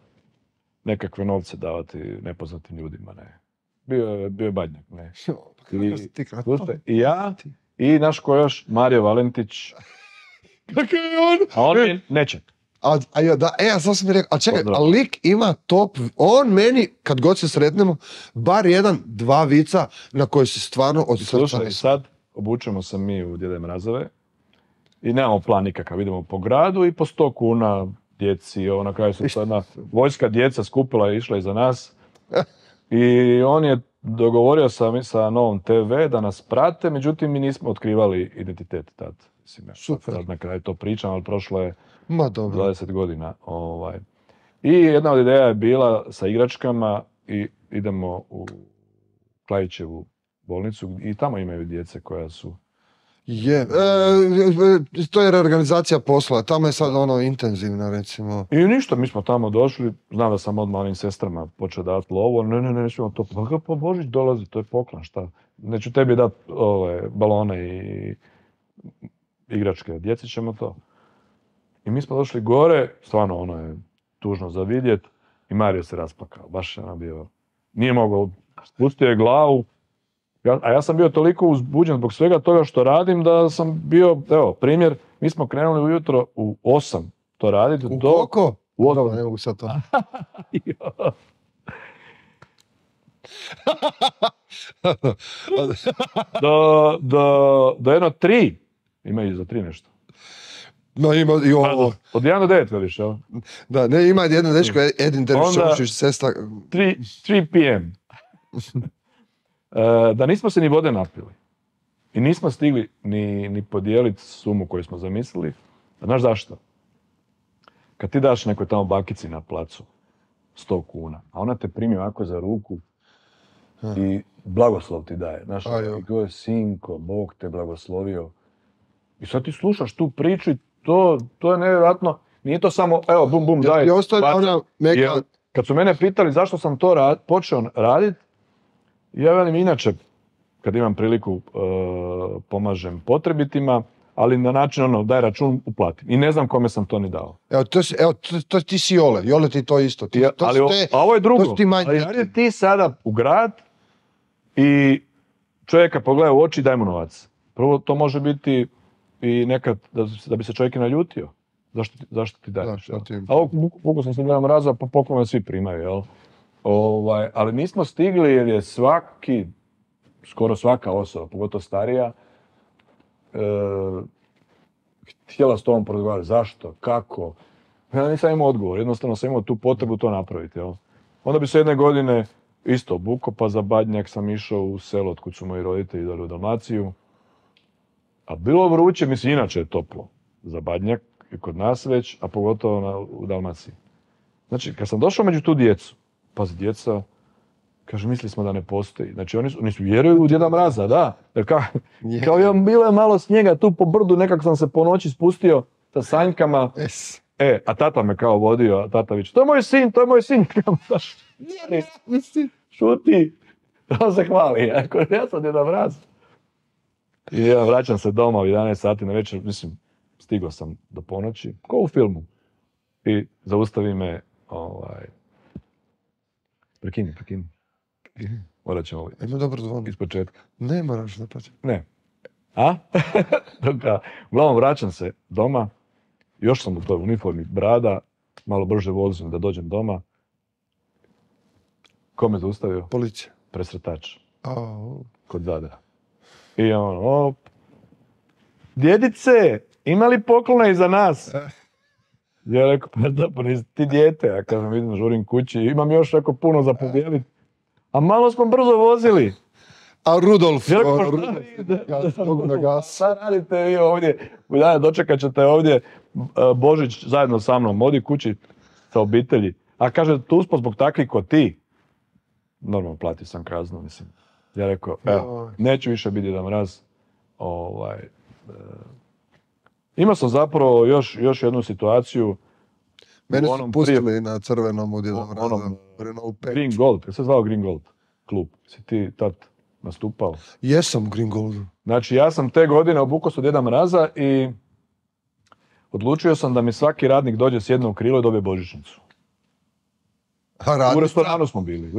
nekakve novce davati nepoznatim ljudima, ne. Bio je Badnjak, ne. I ja, i naš ko još, Mario Valentić. Kakav je on? A on mi neće. Ja sam mi rekao, a čekaj, a lik ima top, on meni, kad god se sretnemo, bar 1-2 vica na koji se stvarno od srca... Slušaj, sad obučemo se mi u Djede Mrazove i nemamo plan nikakav, idemo po gradu i po 100 kuna djeci, na kraju su jedna vojska djeca skupila i išla iza nas i on je dogovorio sa Novom TV da nas prate, međutim mi nismo otkrivali identitet tad. Super. Sad na kraju to pričam, ali prošlo je 20 godina. I jedna od ideja je bila sa igračkama i idemo u Klaićevu bolnicu i tamo imaju djece koja su... To je reorganizacija posla, tamo je sad intenzivna recimo. I ništa, mi smo tamo došli, znam da sam odmah onim sestrama počeo davati lovo, ne smijemo to, pa Božić dolazi, to je poklon, šta? Neću tebi dati balone i igračke, djeci ćemo to. I mi smo došli gore, stvarno ono je tužno za vidjet i Mario se rasplakao, baš je bio, nije mogao, spustio je glavu, a ja sam bio toliko uzbuđen zbog svega toga što radim da sam bio, evo, primjer, mi smo krenuli ujutro u 8 to raditi. U koliko? U 8. Ne mogu sad to. do jedno 3. Ima i za 3 nešto. No ima i ovo. Od 1 do 9 veliš, jel? Da, ne, ima jedan dečko, Edin Dervišovčić, sestra. 3 p.m. Da nismo se ni vode napili. I nismo stigli ni podijeliti sumu koju smo zamislili. A znaš zašto? Kad ti daš nekoj tamo bakici na placu 100 kuna, a ona te primi ovako za ruku i blagoslov ti daje. Znaš, to je sinko, Bog te blagoslovio. I sad ti slušaš tu priču i to je nevjerojatno. Nije to samo, evo, bum, bum, daj. Kad su mene pitali zašto sam to počeo raditi, ja velim inače, kad imam priliku, pomažem potrebitima, ali na način, daj račun, uplatim. I ne znam kome sam to ni dao. Evo, ti si Jole. Jole ti to isto. A ovo je drugo. Ali ti sada u grad i čovjeka pogleda u oči i daj mu novac. Prvo, to može biti i nekad da bi se čovjek i naljutio. Zašto ti daješ? A ovo, pukao sam se gledam razva, pa poklone svi primaju, jel? Ali nismo stigli jer je skoro svaka osoba, pogotovo starija, htjela s tobom porazgovarati. Zašto? Kako? Ja nisam imao odgovor, jednostavno sam imao tu potrebu to napraviti. Jel? Onda bi se jedne godine isto obukao, pa za Badnjak sam išao u selo otkud su moji roditelji dali u Dalmaciju. A bilo vruće, inače je toplo za Badnjak i kod nas već, a pogotovo u Dalmaciji. Znači, kad sam došao među tu djecu, pazi, djeca, kaže, mislili smo da ne postoji. Znači, oni su vjeruju u Djeda Mraza, da. Jer kao ja, bilo je malo snijega tu po brdu, nekako sam se po noći spustio sa sanjkama. A tata me kao vodio, a tata viče, to je moj sin. Šuti. On se hvali, ja sam Djeda Mraz. I ja vraćam se doma u 11 sati na večer, mislim, stigao sam do ponoći, kao u filmu. I zaustavi me, prekini. Morat ćemo ima dobro zvon. Iz početka. Ne moraš da paći. Ne. A? Uglavnom vraćam se doma, još sam u toj uniformi, brada, malo brže vozim da dođem doma. Ko me zaustavio? Policija. Presretač. Oh. Kod Zadra. I djedice, ima li poklona iza nas? Ja rekao, pa nisi ti dijete. Ja kažem, vidim, žurim kući, imam još jako puno za podijeliti. A malo smo brzo vozili. A Rudolf? Šta radite vi ovdje? Dočekat ćete ovdje Božić zajedno sa mnom. Odi kući sa obitelji. A kaže, tu smo zbog takvih ko ti. Normalno, platio sam kaznu, mislim. Ja rekao, evo, neću više biti Djeda Mraz. Imao sam zapravo još jednu situaciju. Mene su pustili na crvenom u Djeda Mraza. Green Gold, kako se zvao Green Gold klub? Si ti tad nastupao? Jesam u Green Goldu. Znači, ja sam te godine obukao se Djeda Mraza i odlučio sam da mi svaki radnik dođe s jednom krilo i dobije božićnicu. U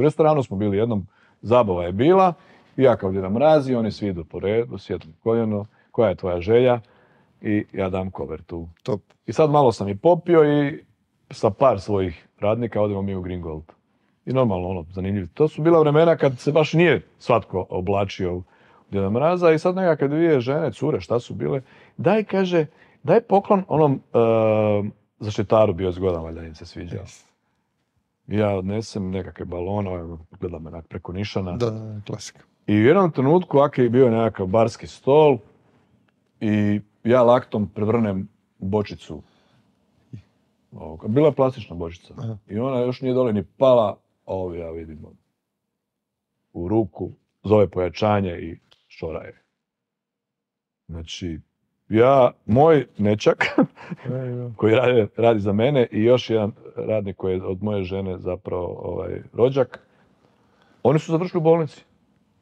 restoranu smo bili, jednom zabava je bila, i ja kao Djeda Mraz i oni svi idu po redu, sjednu koljeno, koja je tvoja želja, i ja dam kovertu. Top. I sad malo sam i popio i sa par svojih radnika odemo mi u Green Gold. I normalno, zanimljivo. To su bila vremena kad se baš nije svatko oblačio u Djeda Mraza i sad nekakve dvije žene, cure, šta su bile, daj poklon onom zaštitaru, bio zgodan, valjda im se sviđao. Ja odnesem nekakve balone, gledam me preko nišana. Da, klasika. I u jednom trenutku, je bio nekakav barski stol i ja laktom prevrnem bočicu. Bila je plastična bočica. Aha. I ona još nije dole ni pala, a ja vidim u ruku, zove pojačanje i šora je. Znači, moj nečak, koji radi za mene, i još jedan radnik koji je od moje žene zapravo rođak, oni su završili u bolnici.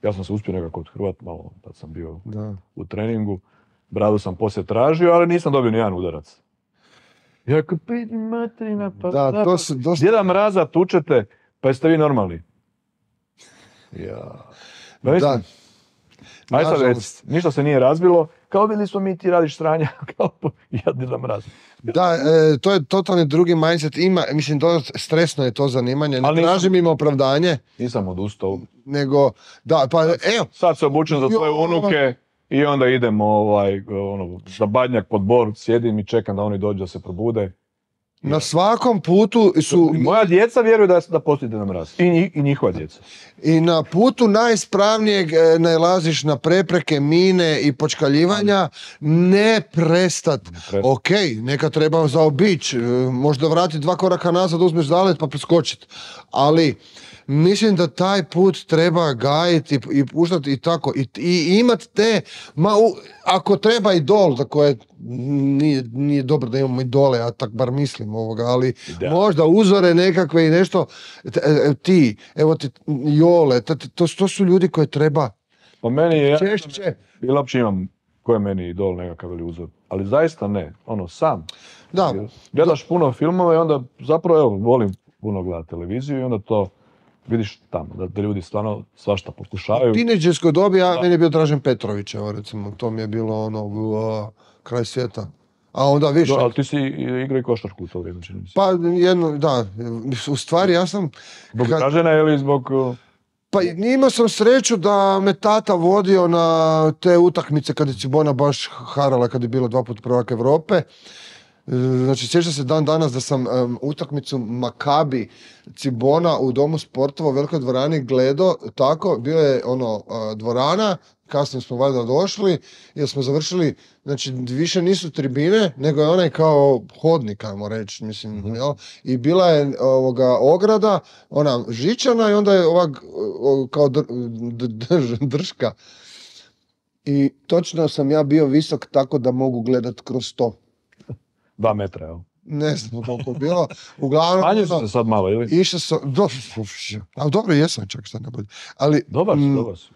Ja sam se uspio nekako odhrvat malo, tad sam bio u treningu. Bradu sam poslije tražio, ali nisam dobio ni jedan udarac. Ja kao, materina, pa da, to su dosta... Djeda Mraza tučete, pa jeste vi normalni. Ja. Da. Aj sad reci, ništa se nije razbilo, kao bili smo mi, ti radiš sranja, kao ja Djeda Mraz. Da, to je totalni drugi mindset, mislim, stresno je to zanimanje, ne tražim im opravdanje. Nisam odustao. Nego, da, pa evo. Sad se obučem za svoje unuke i onda idem za badnjak pod bor, sjedim i čekam da oni dođu da se probude. Na svakom putu su... Moja djeca vjeruju da postoji Djeda Mraz. I njihova djeca. I na putu najispravnijeg nailaziš na prepreke, mine i počkaljivanja. Ne prestat. Ok, neka treba zaobići. Možda vratiti 2 koraka nazad, uzmeš zalet pa preskočiti. Ali mislim da taj put treba gajiti i puštati i tako. I imati te, ako treba idol, za koje nije dobro da imamo idole, ja tak bar mislim ovoga, ali možda uzore nekakve i nešto, ti, evo ti Jole, to su ljudi koje treba po meni je češće. I uopće imam ko je meni idol nekakav ili uzor, ali zaista ne, sam. Da. Gledaš puno filmova i onda zapravo, volim puno gledati televiziju i onda to vidiš tamo, da ljudi stvarno svašta pokušavaju. U tinejdžerskoj dobi, meni je bio Dražen Petrović, recimo, to mi je bilo kraj svijeta. A onda više. Ali ti si igrao i košarku u to vrijeme, čini mi se. Pa da, u stvari ja sam... Zbog Dražena ili zbog... Pa imao sam sreću da me tata vodio na te utakmice kad je Cibona baš harala, kad je bilo 2 puta prvak Europe. Znači, sjećam se dan danas da sam utakmicu Makabi Cibona u Domu sportova u velikoj dvorani gledao tako, bio je dvorana, kasnije smo valjda došli, jer smo završili, znači više nisu tribine, nego je onaj kao hodnik, ajmo reći, mislim, jel? I bila je ograda, ona žičana i onda je kao drška. I točno sam ja bio visok tako da mogu gledat kroz to. 2 metra, jel? Ne znam koliko je bilo. Uglavnom... Manje se sad malo, ili? Išao sam... Ali dobro, jesam čak šta ne bolje. Ali... Dobar si.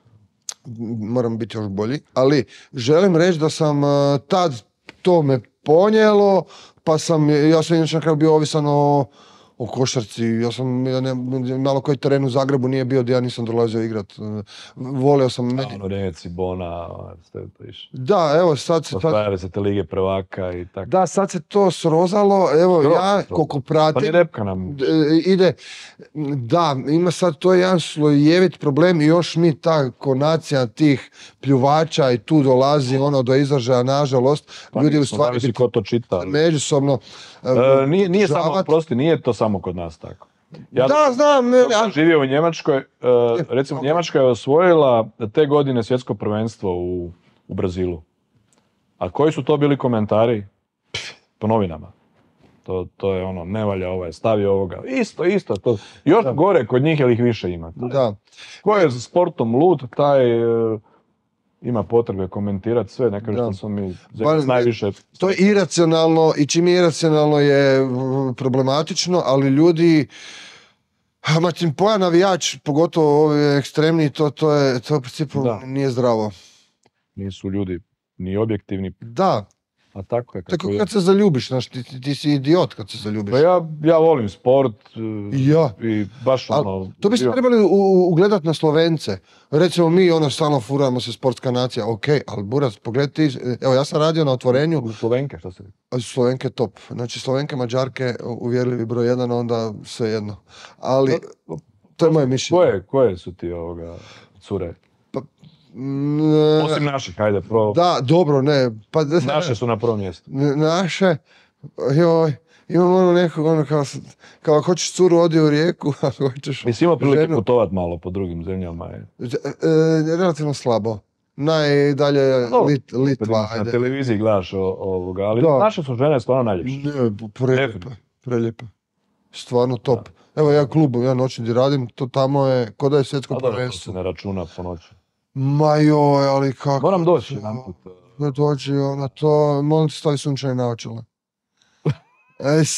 Moram biti još bolji. Ali želim reći da sam tad to me ponijelo, pa ja sam inače na kraju bio ovisan o košarci. Malo koji teren u Zagrebu nije bio gdje ja nisam dolazio igrat. Volio sam... Reci, Bona, sve to iš. Da, evo sad se... Osvajali se te lige prvaka i tako. Da, sad se to srozalo, evo ja koliko pratim... Pa ni repka nam... Ide, da, ima sad to jedan slojevit problem i još mi ta konacija tih pljuvača i tu dolazi do izražaja, nažalost. Pa ljudi u stvari... ko to čita. Međusobno... Nije samo, prosti, nije to samo kod nas tako. Ja znam. Dok sam živio u Njemačkoj, recimo Njemačka je osvojila te godine svjetsko prvenstvo u Brazilu. A koji su to bili komentari? Po novinama. To je ne valja ovaj, stavi ovoga. Isto. To. Još gore kod njih, jer ih više ima. Da. Ko je za sportom lud, taj... ima potrebe komentirati sve, ne kaže što smo mi najviše... To je iracionalno i čim je iracionalno je problematično, ali ljudi, pojam navijač, pogotovo ovi ekstremni, to je u principu nije zdravo. Nisu ljudi ni objektivni. Da. A tako je. Tako kad se zaljubiš, znaš, ti si idiot kad se zaljubiš. Pa ja volim sport i baš To biste trebali ugledat na Slovence. Recimo mi stalno furamo se sportska nacija, ok, ali Buras, pogledaj ti, evo ja sam radio na otvorenju. Slovenke, što se... Slovenke top. Znači Slovenke, Mađarke, uvjerljivi broj 1, onda sve jedno. Ali, to je moje mišljenje. Koje su ti cure? Osim naših, hajde, Da, dobro, ne. Naše su na prvom mjestu. Naše, imam nekog, kao hoćeš curu, odi u Rijeku, a hoćeš... Mislim, imao prilike putovati malo po drugim zemljama. Relativno slabo. Najdalje Litva. Na televiziji gledaš ovoga, ali naše su žene stvarno najljepše. Prelijepe. Stvarno top. Evo ja klubom, ja noćni gdje radim, to tamo je, ko da je svjetsko prvenstvo. To se ne računa po noći. Ma joj, ali kako... Moram doći jedan put. Doći, to, molim ti stavi sunčane naočale.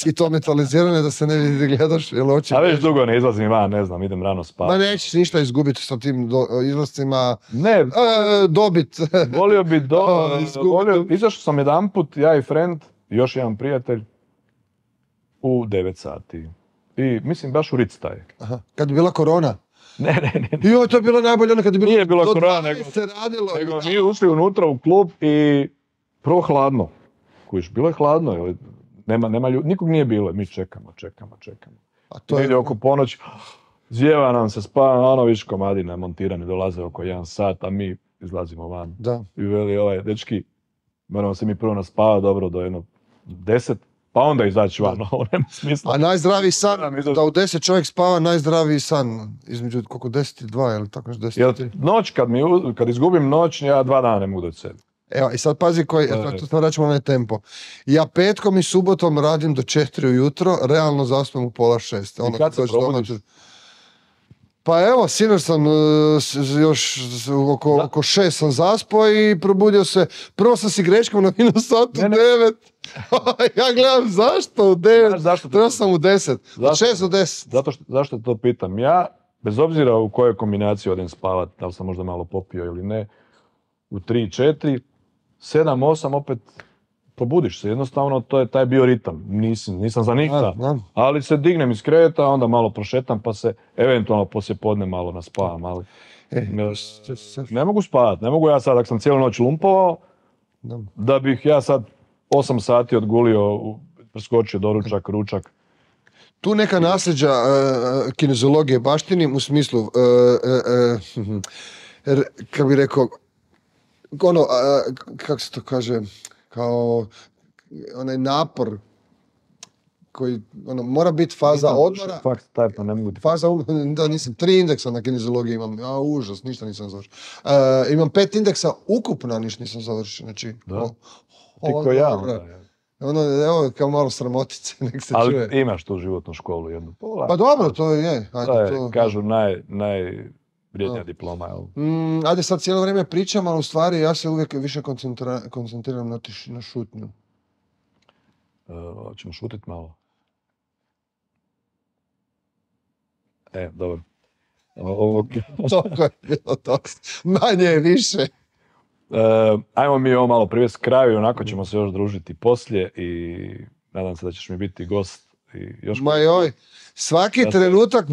I to metalizirane da se ne vidi da gledaš. A već dugo ne izlazim van, ne znam, idem rano spati. Ma nećeš ništa izgubiti sa tim izlascima. Ne. Dobit. Volio bi izašao sam jedan put, ja i friend, još jedan prijatelj, u 9 sati. I mislim baš u Ritz taj. Aha. Kad je bila korona? Ne. Jo, to je bilo najbolje kad je bilo... Nije bilo korona, nego mi ušli unutra u klub i prvo hladno. Kužiš, bilo je hladno, nema ljudi, nikog nije bilo, mi čekamo. A to negdje oko ponoć, zjeva nam se, spava, viš komadi namontirani, dolaze oko 1 sat, a mi izlazimo van. Da. I veli, dečki, moramo se mi prvo naspavati dobro do 10, pa onda izaći van, ovo nema smisla. A najzdraviji san, da u 10 čovjek spava, najzdraviji san, između koliko 10 i 2, ili tako nešto 10 i 3. Noć, kad izgubim noć, ja 2 dana ne mogu doći sebi. Evo, i sad pazi tu smo vraćamo na tempo. Ja petkom i subotom radim do 4 ujutro, realno zaspam u 5:30. I kad se probudiš? Pa evo, sinoć sam još oko 6 sam zaspao i probudio se. Prvo sam si grečkom na -9. Ja gledam zašto u 9. Trebao sam u 10. Od 6 do 10. Zašto to pitam? Ja, bez obzira u kojoj kombinaciji odem spavat, da li sam možda malo popio ili ne, u 3, 4, 7, 8 opet probudiš se. Jednostavno to je taj bioritam. Nisam za ništa. Ali se dignem iz kreveta, onda malo prošetam pa se eventualno poslije podne malo naspavam. Ali ne mogu spavat. Ne mogu ja sad, ako sam cijelu noć lumpovao, da bih ja sad 8 sati odgulio, preskočio doručak, ručak. Tu neka nasljeđa kinezologije baštinim u smislu, kako bi rekao, kako se to kaže, kao onaj napor koji, mora biti faza odmora. Fakt, pa ne mogu ti... Faza, da nisam, 3 indeksa na kinezologiji imam, užas, ništa nisam završio. Imam 5 indeksa ukupno, ništa nisam završio, znači... Da? Ti ko ja onda, evo, kao malo sramotice, nek se čuje. Ali imaš tu životnu školu jednu. Pa dobro, to je. Kažu, najvrijednija diploma, jel? Ajde sad cijelo vrijeme pričam, ali u stvari ja se uvijek više koncentriram na šutnju. Hoćemo šutit malo. Dobro. Toliko je bilo to. Manje je više. Ajmo mi ovo malo privesti kraju, onako ćemo se još družiti poslije i nadam se da ćeš mi biti gost. Svaki trenutak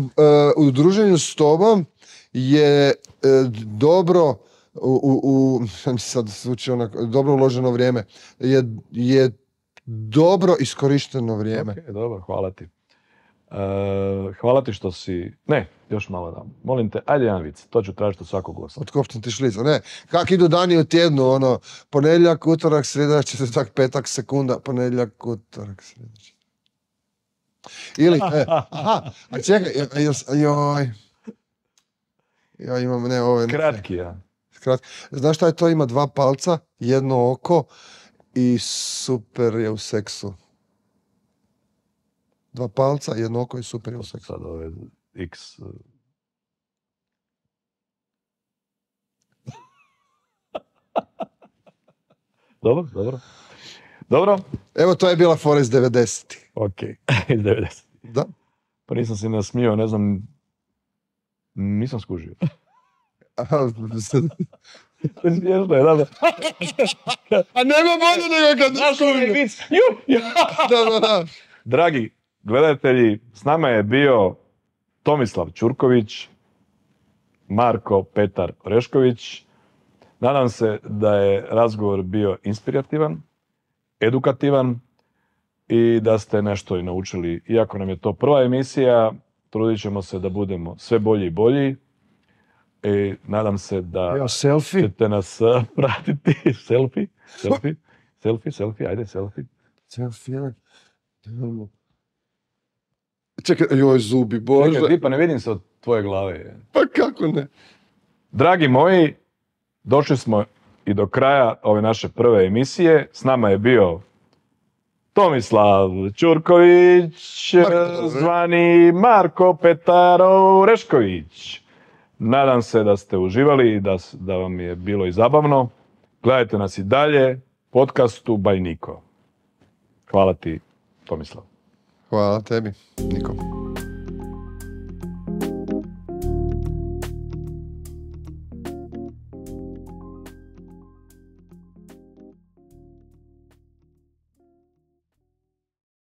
u druženju s tobom je dobro sad zvuči dobro uloženo vrijeme. Je dobro iskorišteno vrijeme. Ok, dobro, hvala ti. Hvala ti što si... Ne, još malo dam. Molim te, ajde jedan vic. To ću tražiti od svakog gosta. Otkopčem ti šlicu. Ne, kak idu dani u tjednu, ponedjeljak, utorak, srijeda, četvrtak, petak, sekunda, ponedjeljak, utorak, srijeda. Ili, a čekaj, imam, ne, ove... Kratki, ja. Znaš šta je to? Ima 2 palca, jedno oko i super je u seksu. 2 palca, jedno oko i super je u seksu. Sad ove X... Dobro. Evo, to je bila Forest 90. Ok, iz 90. Da. Pa nisam se nasmijao, ne znam, nisam skužio. Smiješno je, da. A nema bolje nego kad ne skužio. Da. Dragi gledatelji, s nama je bio Tomislav Ćurković, Marko Petar Orešković. Nadam se da je razgovor bio inspirativan, edukativan i da ste nešto i naučili. Iako nam je to prva emisija, trudit ćemo se da budemo sve bolji i bolji. I nadam se da ćete nas pratiti. Selfie, ajde selfie. Čekaj, joj, zubi, Bože. Čekaj, pa ne vidim se od tvoje glave. Pa kako ne? Dragi moji, došli smo i do kraja ove naše prve emisije. S nama je bio Tomislav Ćurković, zvani Marko Petar Orešković. Nadam se da ste uživali i da vam je bilo i zabavno. Gledajte nas i dalje, podcastu by Niko. Hvala ti, Tomislav. Hvala tebi, Niko.